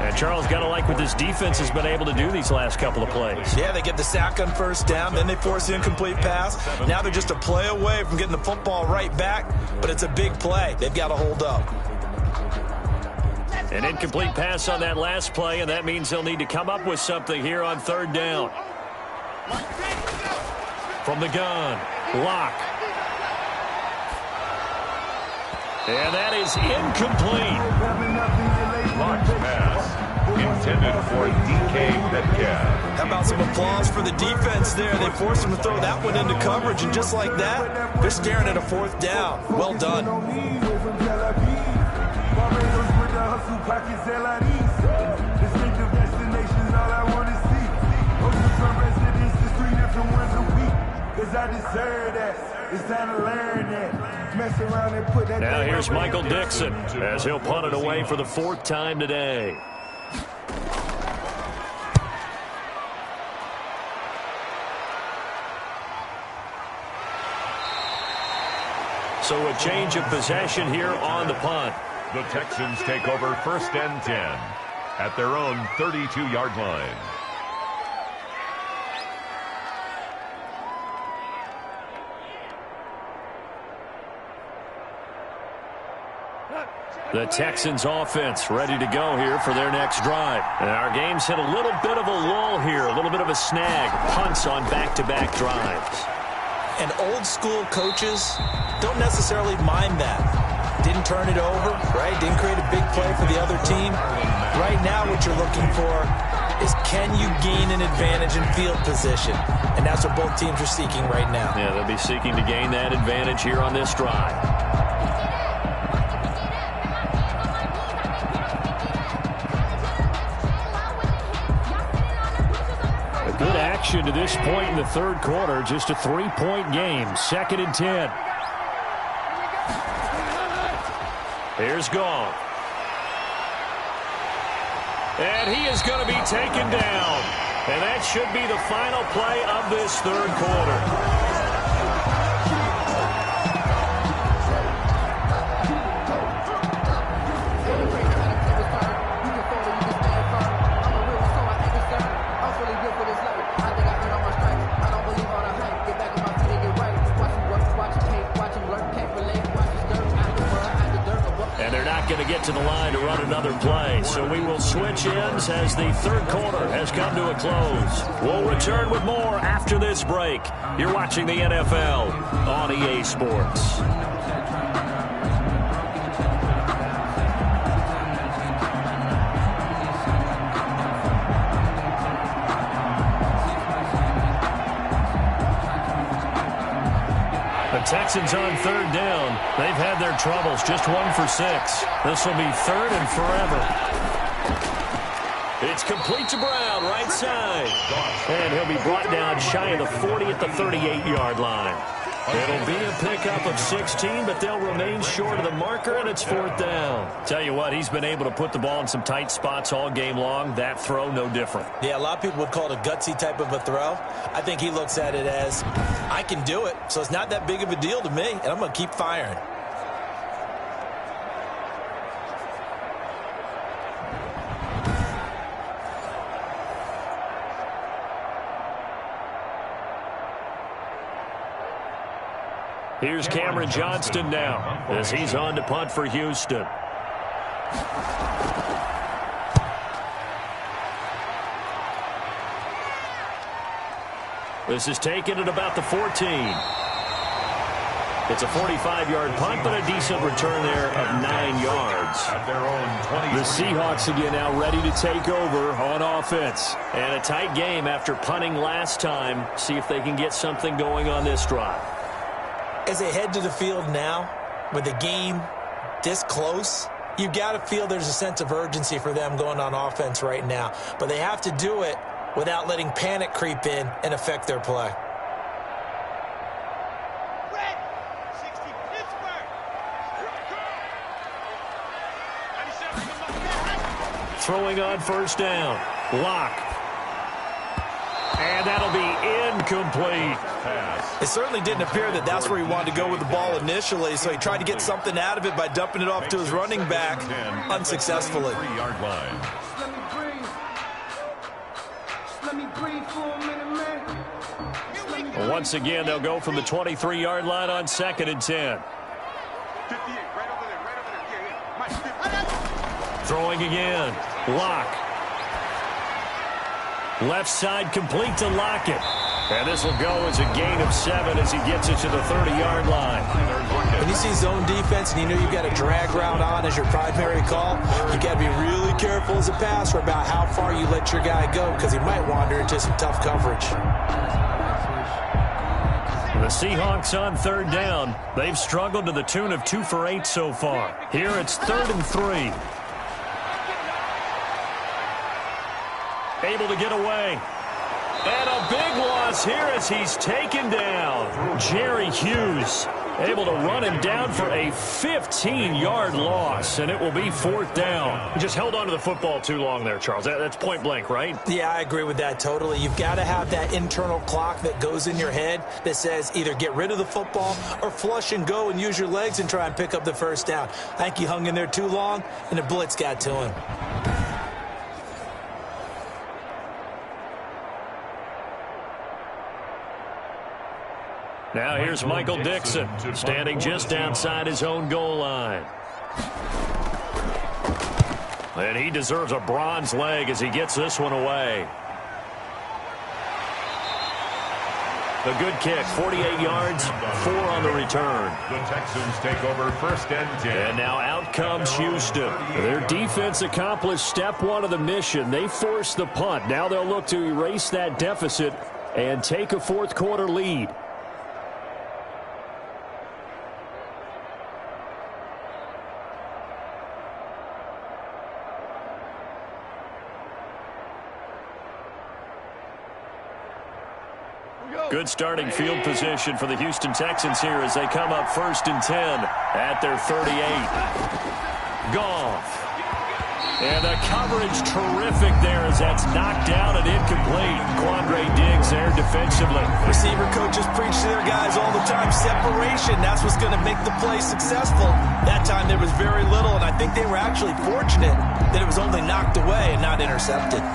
And Charles, got to like what this defense has been able to do these last couple of plays. Yeah, they get the sack on first down, then they force the incomplete pass. Now they're just a play away from getting the football right back, but it's a big play. They've got to hold up. An incomplete pass on that last play, and that means they'll need to come up with something here on third down. From the gun, Lock. And that is incomplete. Lock's pass intended for DK Metcalf. How about some applause for the defense there? They forced him to throw that one into coverage, and just like that, they're staring at a fourth down. Well done. Now here's Michael Dixon as he'll punt it away for the fourth time today. So a change of possession here on the punt. The Texans take over first and 10 at their own 32-yard line. The Texans offense ready to go here for their next drive. And our game's hit a little bit of a lull here, a little bit of a snag. Punts on back-to-back drives. And old school coaches don't necessarily mind that. Didn't turn it over, right? Didn't create a big play for the other team. Right now what you're looking for is, can you gain an advantage in field position? And that's what both teams are seeking right now. Yeah, they'll be seeking to gain that advantage here on this drive. Good action to this point in the third quarter. Just a 3-point game. 2nd and 10. Here's Goff. And he is going to be taken down. And that should be the final play of this third quarter. Going to get to the line to run another play. So we will switch ends as the third quarter has come to a close. We'll return with more after this break. You're watching the NFL on EA Sports. The Texans on third down. They've had their troubles, just 1 for 6. This will be 3rd and forever. It's complete to Brown, right side. And he'll be brought down shy of the 40 at the 38-yard line. It'll be a pickup of 16, but they'll remain short of the marker, and it's 4th down. Tell you what, he's been able to put the ball in some tight spots all game long. That throw, no different. Yeah, a lot of people would call it a gutsy type of a throw. I think he looks at it as, I can do it, so it's not that big of a deal to me, and I'm going to keep firing. Here's Cameron Johnston now as he's on to punt for Houston. This is taken at about the 14. It's a 45-yard punt, but a decent return there of 9 yards. At their own 20. The Seahawks again now ready to take over on offense. And a tight game after punting last time. See if they can get something going on this drive. As they head to the field now, with the game this close, You've got to feel there's a sense of urgency for them going on offense right now. But they have to do it without letting panic creep in and affect their play. Throwing on first down. Lock. And that'll be incomplete. It certainly didn't appear that that's where he wanted to go with the ball initially, so he tried to get something out of it by dumping it off to his running back unsuccessfully. 3-yard line. Well, once again, they'll go from the 23-yard line on 2nd and 10. Throwing again. Lock. Left side complete to Lockett. And this will go as a gain of 7 as he gets it to the 30-yard line. When you see zone defense and you know you've got a drag route on as your primary call, you've got to be really careful as a passer about how far you let your guy go because he might wander into some tough coverage. The Seahawks on 3rd down. They've struggled to the tune of 2 for 8 so far. Here it's 3rd and 3. Able to get away. And a big loss here as he's taken down. Jerry Hughes able to run him down for a 15-yard loss, and it will be 4th down. He just held on to the football too long there, Charles. That's point blank, right? Yeah, I agree with that totally. You've got to have that internal clock that goes in your head that says either get rid of the football or flush and go and use your legs and try and pick up the first down. I think he hung in there too long, and the blitz got to him. Now here's Michael Dixon, standing just outside his own goal line. And he deserves a bronze leg as he gets this one away. A good kick, 48 yards, 4 on the return. The Texans take over 1st and 10. And now out comes Houston. Their defense accomplished step 1 of the mission. They forced the punt. Now they'll look to erase that deficit and take a 4th quarter lead. Good starting field position for the Houston Texans here as they come up 1st and 10 at their 38. Goff. And the coverage terrific there as that's knocked down and incomplete. Quandre Diggs there defensively. Receiver coaches preach to their guys all the time. Separation, that's what's going to make the play successful. That time there was very little, and I think they were actually fortunate that it was only knocked away and not intercepted.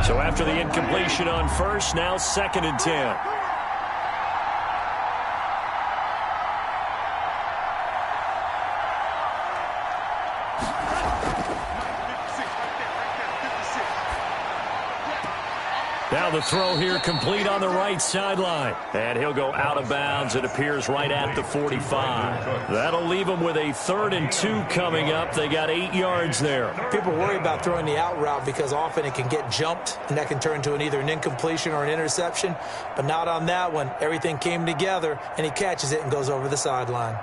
So after the incompletion on 1st, now 2nd and 10. Now the throw here complete on the right sideline. And he'll go out of bounds. It appears right at the 45. That'll leave him with a 3rd and 2 coming up. They got 8 yards there. People worry about throwing the out route because often it can get jumped, and that can turn into either an incompletion or an interception. But not on that one. Everything came together, and he catches it and goes over the sideline.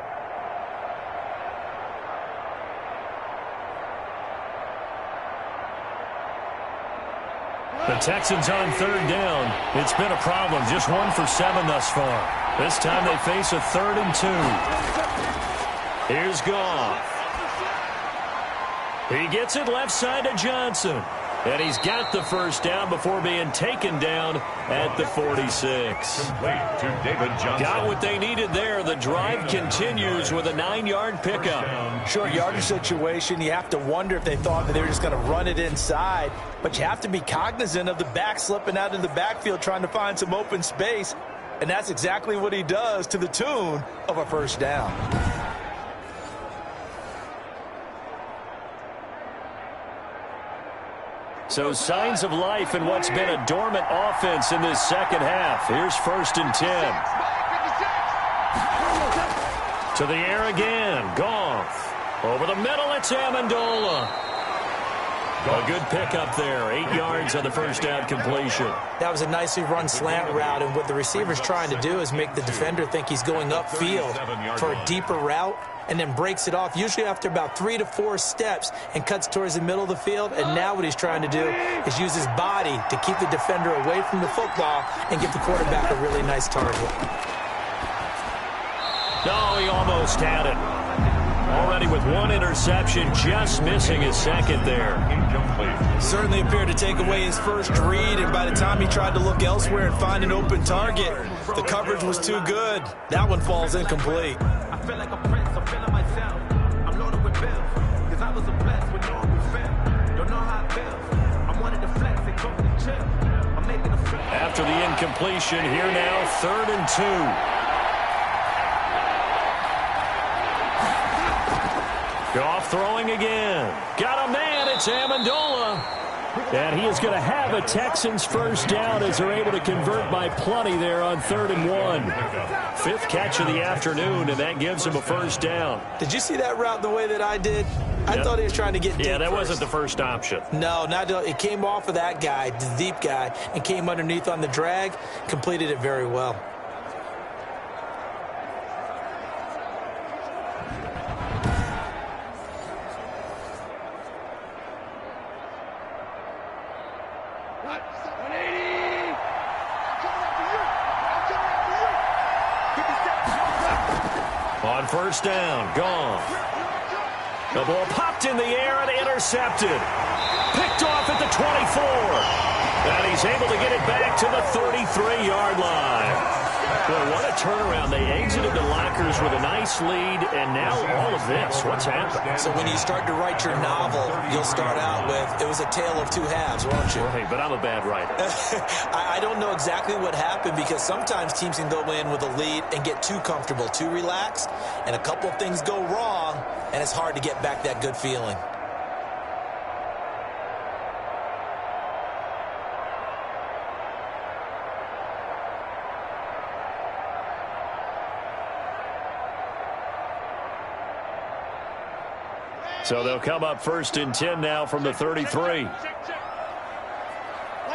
The Texans on 3rd down. It's been a problem. Just 1 for 7 thus far. This time they face a 3rd and 2. Here's Goff. He gets it left side to Johnson. And he's got the first down before being taken down at the 46. Complete to David Johnson. Got what they needed there. The drive continues with a 9-yard pickup. Short yardage situation, you have to wonder if they thought that they were just going to run it inside. But you have to be cognizant of the back slipping out in the backfield trying to find some open space. And that's exactly what he does to the tune of a first down. So signs of life in what's been a dormant offense in this second half. Here's 1st and 10. To the air again. Goff. Over the middle, it's Amendola. A good pickup there. 8 yards on the first down completion. That was a nicely run slant route, and what the receiver's trying to do is make the defender think he's going upfield for a deeper route, and then breaks it off, usually after about 3 to 4 steps, and cuts towards the middle of the field. And now what he's trying to do is use his body to keep the defender away from the football and give the quarterback a really nice target. No, he almost had it. Already with 1 interception, just missing his second there. Certainly appeared to take away his first read, and by the time he tried to look elsewhere and find an open target, the coverage was too good. That one falls incomplete. I feel like a prince, I'm feeling myself. I'm loaded with bills, cause I was a blessed with no refill. Don't know how it feels. I wanted to flex and go to the chill. I'm making a flip. After the incompletion, here now, 3rd and 2. Goff throwing again. Got a man, it's Amendola. And he is going to have a Texans first down as they're able to convert by plenty there on 3rd and 1. 5th catch of the afternoon, and that gives him a first down. Did you see that route the way that I did? I thought he was trying to get deep. Yeah, that first. wasn't the first option. No, not it came off of that guy, the deep guy, and came underneath on the drag, completed it very well. On first down, gone. The ball popped in the air and intercepted. Picked off at the 24. And he's able to get it back to the 33-yard line. Well, what a turnaround. They exited the lockers with a nice lead, and now all of this. What's happened? So when you start to write your novel, you'll start out with, it was a tale of 2 halves, won't you? Right, but I'm a bad writer. I don't know exactly what happened, because sometimes teams can go in with a lead and get too comfortable, too relaxed, and a couple of things go wrong, and it's hard to get back that good feeling. So they'll come up 1st and 10 now from the 33. Like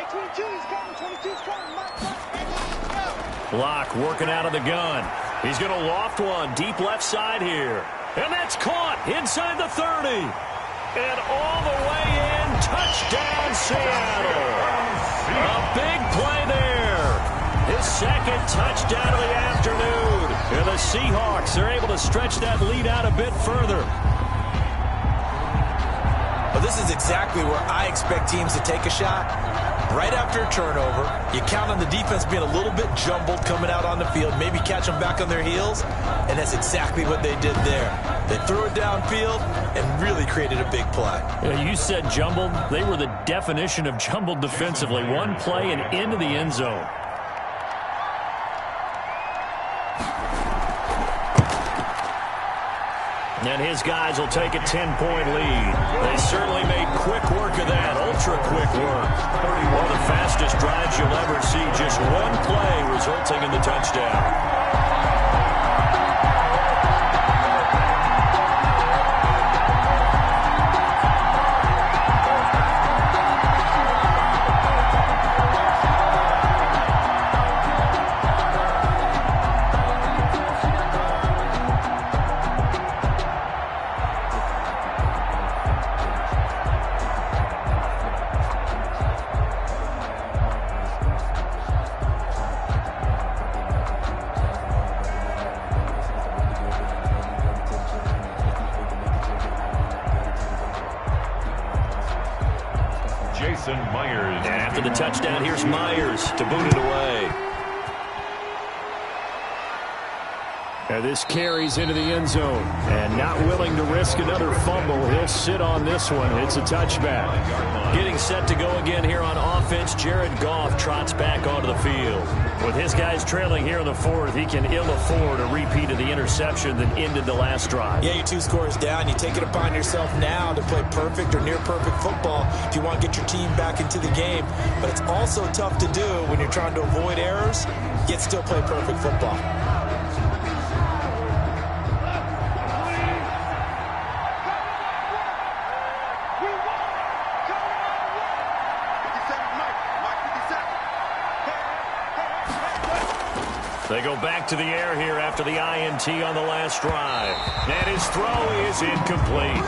22, he's coming. 22's coming. Block working out of the gun. He's going to loft one deep left side here. And that's caught inside the 30. And all the way in. Touchdown, Seattle. A big play there. His 2nd touchdown of the afternoon. And the Seahawks are able to stretch that lead out a bit further. Well, this is exactly where I expect teams to take a shot. Right after a turnover, you count on the defense being a little bit jumbled coming out on the field, maybe catch them back on their heels, and that's exactly what they did there. They threw it downfield and really created a big play. You said jumbled. They were the definition of jumbled defensively. One play and into the end zone. And his guys will take a 10-point lead. They certainly made quick work of that, ultra-quick work. One of the fastest drives you'll ever see, just one play resulting in the touchdown. Myers. And after the touchdown, here's Myers to boot it away. And this carries into the end zone. And not willing to risk another fumble, he'll sit on this one. It's a touchback. Getting set to go again here on offense, Jared Goff trots back onto the field. With his guys trailing here in the 4th, he can ill afford a repeat of the interception that ended the last drive. Yeah, you're 2 scores down. You take it upon yourself now to play perfect or near perfect football if you want to get your team back into the game. But it's also tough to do when you're trying to avoid errors, yet still play perfect football. They go back to the air here after the INT on the last drive. And his throw is incomplete.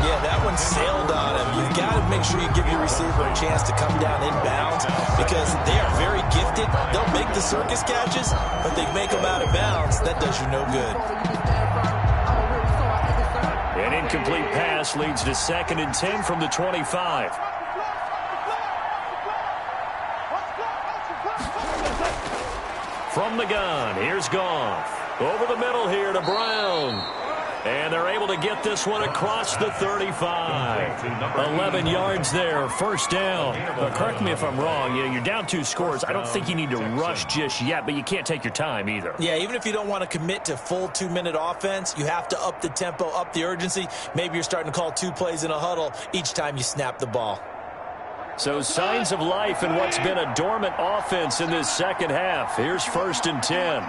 Yeah, that one sailed on him. You've got to make sure you give your receiver a chance to come down inbounds because they are very gifted. They'll make the circus catches, but they make them out of bounds. That does you no good. An incomplete pass leads to 2nd and 10 from the 25. From the gun, here's Goff. Over the middle here to Brown. And they're able to get this one across the 35. 11 yards there, first down. Correct me if I'm wrong. You're down 2 scores. I don't think you need to rush just yet, but you can't take your time either. Yeah, even if you don't want to commit to full 2-minute offense, you have to up the tempo, up the urgency. Maybe you're starting to call 2 plays in a huddle each time you snap the ball. So signs of life in what's been a dormant offense in this second half. Here's 1st and 10.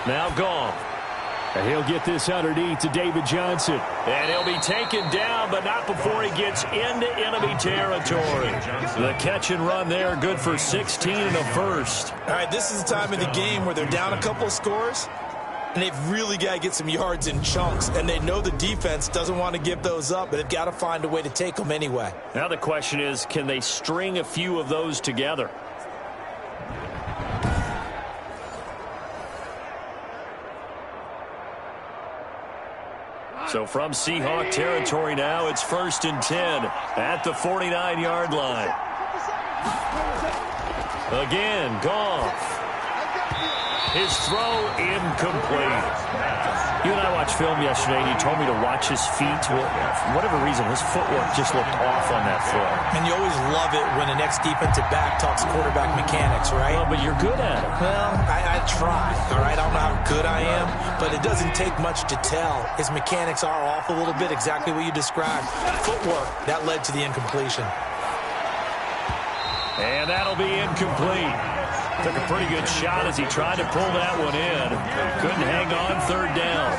Now Goff. And he'll get this underneath to David Johnson. And he'll be taken down, but not before he gets into enemy territory. The catch and run there, good for 16 and a first. All right, this is the time of the game where they're down a couple of scores, and they've really got to get some yards in chunks, and they know the defense doesn't want to give those up, but they've got to find a way to take them anyway. Now the question is, can they string a few of those together? So from Seahawk territory now, it's 1st and 10 at the 49-yard line. Again, Goff. His throw incomplete. You and I watched film yesterday, and you told me to watch his feet. Well, for whatever reason, his footwork just looked off on that throw. And you always love it when the next defensive back talks quarterback mechanics, right? Well, but you're good at it. Well, I try, all right? I don't know how good I am, but it doesn't take much to tell. His mechanics are off a little bit, exactly what you described. Footwork, that led to the incompletion. And that'll be incomplete. Took a pretty good shot as he tried to pull that one in. Couldn't hang on, 3rd down.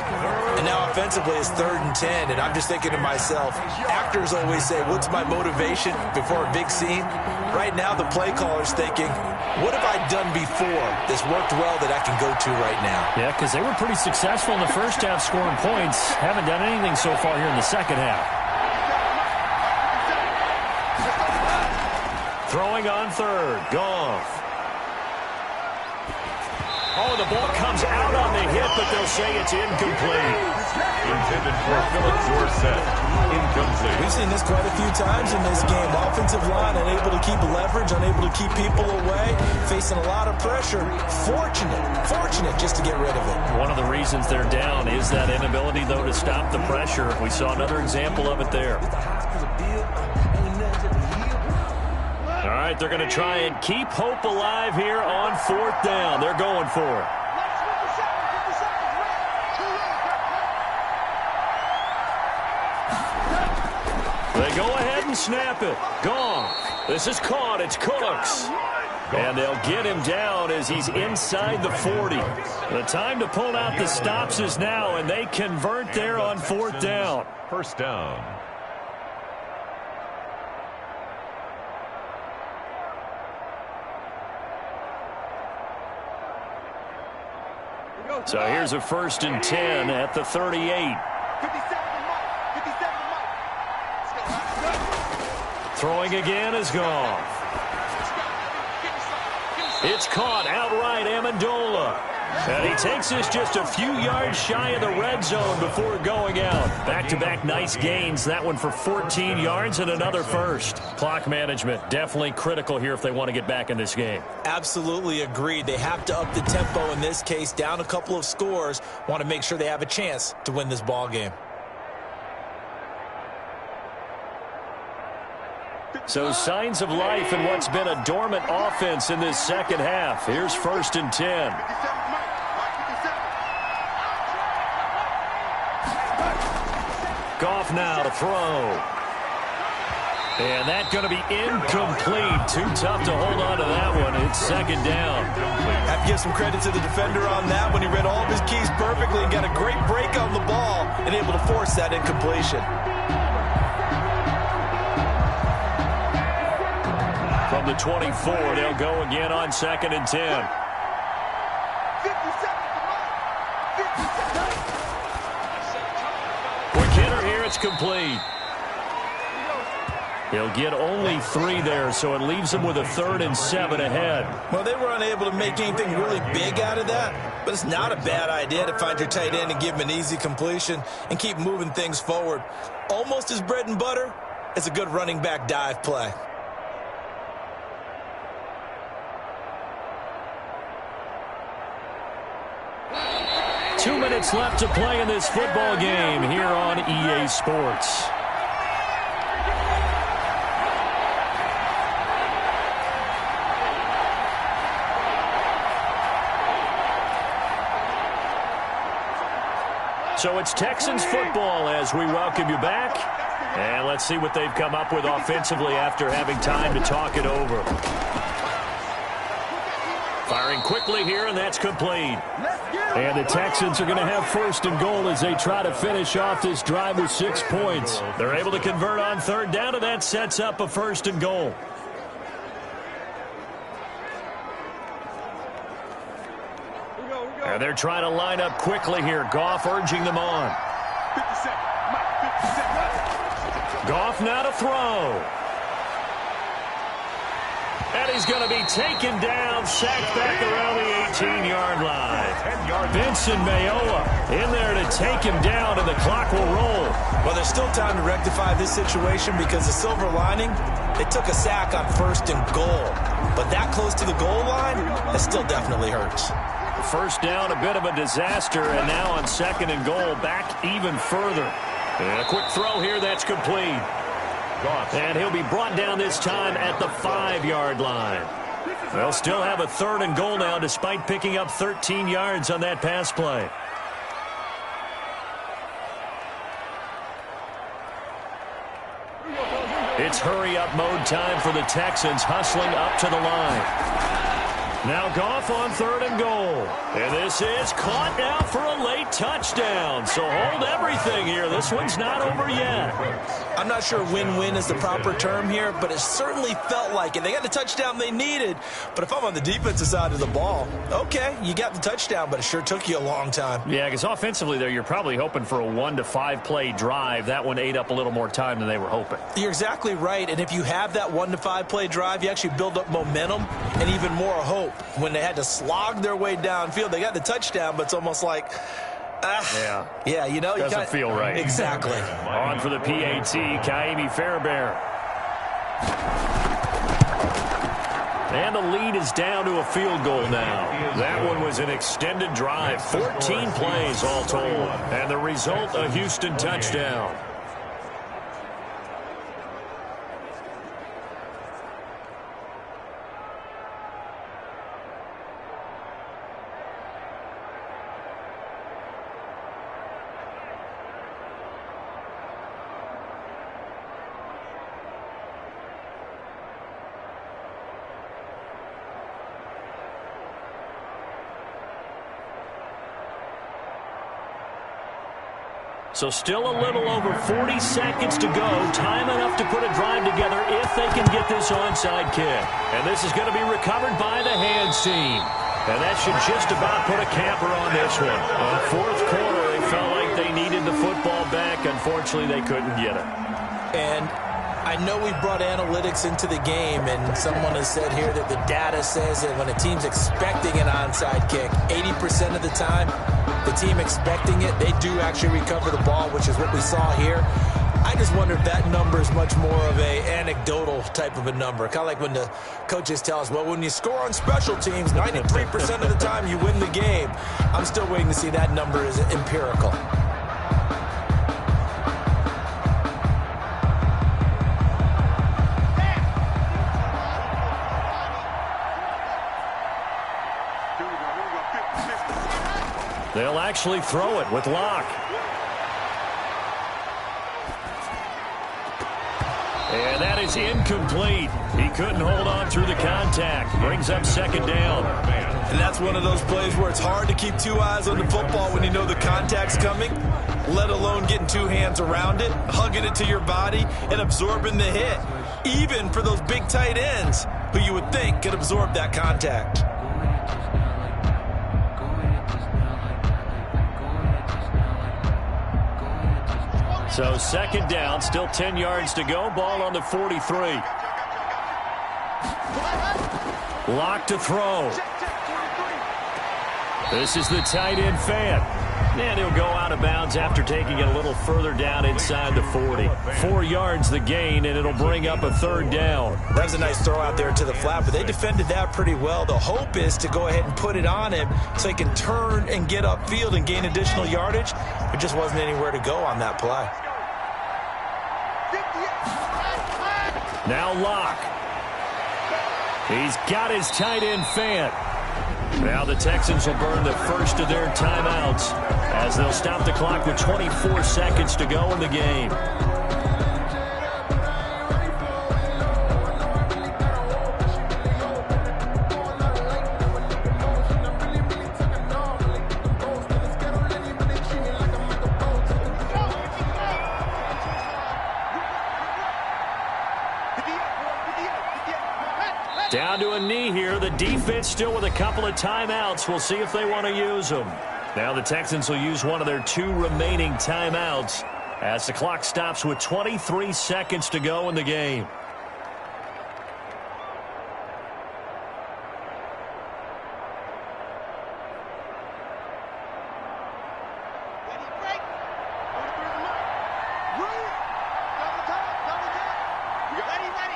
And now offensively it's 3rd and 10, and I'm just thinking to myself, actors always say, what's my motivation before a big scene? Right now the play caller's thinking, what have I done before that's worked well that I can go to right now? Yeah, because they were pretty successful in the first half scoring points. Haven't done anything so far here in the second half. Throwing on 3rd, Goff. Oh, the ball comes out on the hit, but they'll say it's incomplete. Intended for Philip Dorsett. Incomplete. We've seen this quite a few times in this game. Offensive line unable to keep leverage, unable to keep people away, facing a lot of pressure. Fortunate just to get rid of it. One of the reasons they're down is that inability, though, to stop the pressure. We saw another example of it there. All right, they're going to try and keep hope alive here on 4th down. They're going for it. They go ahead and snap it. Gone. This is caught. It's Cooks. And they'll get him down as he's inside the 40. The time to pull out the stops is now, and they convert there on 4th down. 1st down. So here's a 1st and 10 at the 38. Throwing again is Goff. It's caught outright, Amendola. And he takes this just a few yards shy of the red zone before going out. Back-to-back nice gains. That one for 14 yards and another first. Clock management definitely critical here if they want to get back in this game. Absolutely agreed. They have to up the tempo in this case. Down a couple of scores. Want to make sure they have a chance to win this ball game. So signs of life in what's been a dormant offense in this second half. Here's 1st and 10. Goff now to throw. And that's going to be incomplete. Too tough to hold on to that one. It's 2nd down. Have to give some credit to the defender on that one. He read all of his keys perfectly and got a great break on the ball and able to force that incompletion. From the 24, they'll go again on 2nd and 10. That's complete. He'll get only 3 there, so it leaves him with a 3rd and 7 ahead. Well, they were unable to make anything really big out of that, but it's not a bad idea to find your tight end and give him an easy completion and keep moving things forward. Almost his bread and butter is a good running back dive play. Two minutes left to play in this football game here on EA Sports. So it's Texans football as we welcome you back. And let's see what they've come up with offensively after having time to talk it over. Firing quickly here, and that's complete. And the Texans are going to have 1st and goal as they try to finish off this drive with 6 points. They're able to convert on 3rd down, and that sets up a 1st and goal. And they're trying to line up quickly here. Goff urging them on. Goff now to throw. And he's going to be taken down, sacked back around the 18-yard line. Vincent Mayoa in there to take him down, and the clock will roll. Well, there's still time to rectify this situation because the silver lining, they took a sack on 1st and goal. But that close to the goal line, that still definitely hurts. 1st down, a bit of a disaster, and now on 2nd and goal, back even further. And a quick throw here, that's complete. And he'll be brought down this time at the 5-yard line. They'll still have a 3rd and goal now despite picking up 13 yards on that pass play. It's hurry-up mode time for the Texans, hustling up to the line. Now Goff on 3rd and goal. And this is caught now for a late touchdown. So hold everything here. This one's not over yet. I'm not sure win-win is the proper term here, but it certainly felt like it. They got the touchdown they needed. But if I'm on the defensive side of the ball, okay, you got the touchdown, but it sure took you a long time. Yeah, because offensively there, you're probably hoping for a 1 to 5 play drive. That one ate up a little more time than they were hoping. You're exactly right. And if you have that 1 to 5 play drive, you actually build up momentum and even more hope. When they had to slog their way downfield, they got the touchdown, but it's almost like, yeah, you know, doesn't feel right. Exactly. On for the PAT, Kaimi Fairbairn. And the lead is down to a field goal now. That one was an extended drive, 14 plays all told, and the result, a Houston touchdown. So still a little over 40 seconds to go. Time enough to put a drive together if they can get this onside kick. And this is going to be recovered by the hands team. And that should just about put a capper on this one. In the 4th quarter, they felt like they needed the football back. Unfortunately, they couldn't get it. And I know we brought analytics into the game, and someone has said here that the data says that when a team's expecting an onside kick, 80% of the time, the team expecting it, they do actually recover the ball, which is what we saw here. I just wonder if that number is much more of a anecdotal type of a number. Kind of like when the coaches tell us, well, when you score on special teams, 93% of the time you win the game. I'm still waiting to see that number is empirical. They'll actually throw it with Locke. And that is incomplete. He couldn't hold on through the contact. Brings up 2nd down. And that's one of those plays where it's hard to keep 2 eyes on the football when you know the contact's coming, let alone getting 2 hands around it, hugging it to your body, and absorbing the hit. Even for those big tight ends who you would think could absorb that contact. So second down, still 10 yards to go. Ball on the 43. Lock to throw. This is the tight end fan. And he'll go out of bounds after taking it a little further down inside the 40. 4 yards the gain, and it'll bring up a third down. That was a nice throw out there to the flat, but they defended that pretty well. The hope is to go ahead and put it on him so he can turn and get upfield and gain additional yardage. There just wasn't anywhere to go on that play. Now Locke. He's got his tight end fan. Now the Texans will burn the first of their timeouts as they'll stop the clock with 24 seconds to go in the game. Down to a knee here. The defense still with a couple of timeouts. We'll see if they want to use them. Now the Texans will use one of their 2 remaining timeouts as the clock stops with 23 seconds to go in the game.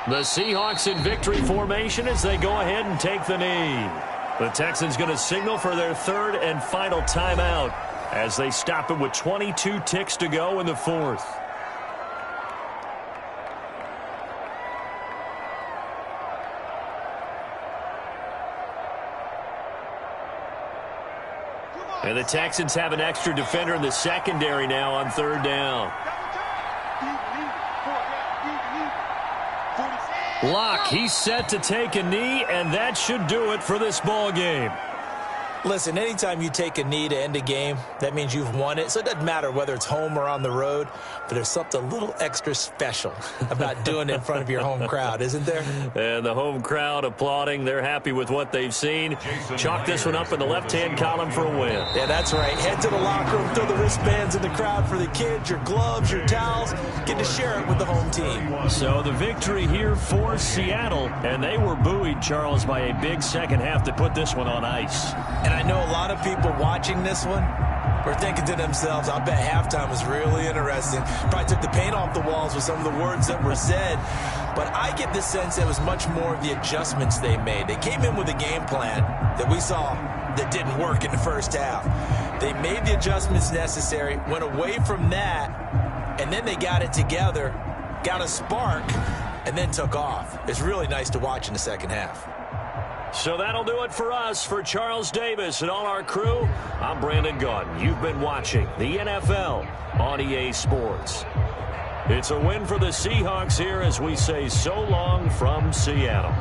The Seahawks in victory formation as they go ahead and take the knee. The Texans going to signal for their 3rd and final timeout as they stop it with 22 ticks to go in the 4th. And the Texans have an extra defender in the secondary now on 3rd down. Locke, he's set to take a knee, and that should do it for this ball game. Listen, anytime you take a knee to end a game, that means you've won it. So it doesn't matter whether it's home or on the road, but there's something a little extra special about doing it in front of your home crowd, isn't there? And the home crowd applauding. They're happy with what they've seen. Chalk this one up in the left-hand column for a win. Yeah, that's right. Head to the locker room, throw the wristbands in the crowd for the kids, your gloves, your towels. Get to share it with the home team. So the victory here for Seattle, and they were buoyed, Charles, by a big second half to put this one on ice. And I know a lot of people watching this one were thinking to themselves, I bet halftime was really interesting. Probably took the paint off the walls with some of the words that were said. But I get the sense it was much more of the adjustments they made. They came in with a game plan that we saw that didn't work in the first half. They made the adjustments necessary, went away from that, and then they got it together, got a spark, and then took off. It's really nice to watch in the second half. So that'll do it for us. For Charles Davis and all our crew, I'm Brandon Gaudin. You've been watching the NFL on EA Sports. It's a win for the Seahawks here as we say so long from Seattle.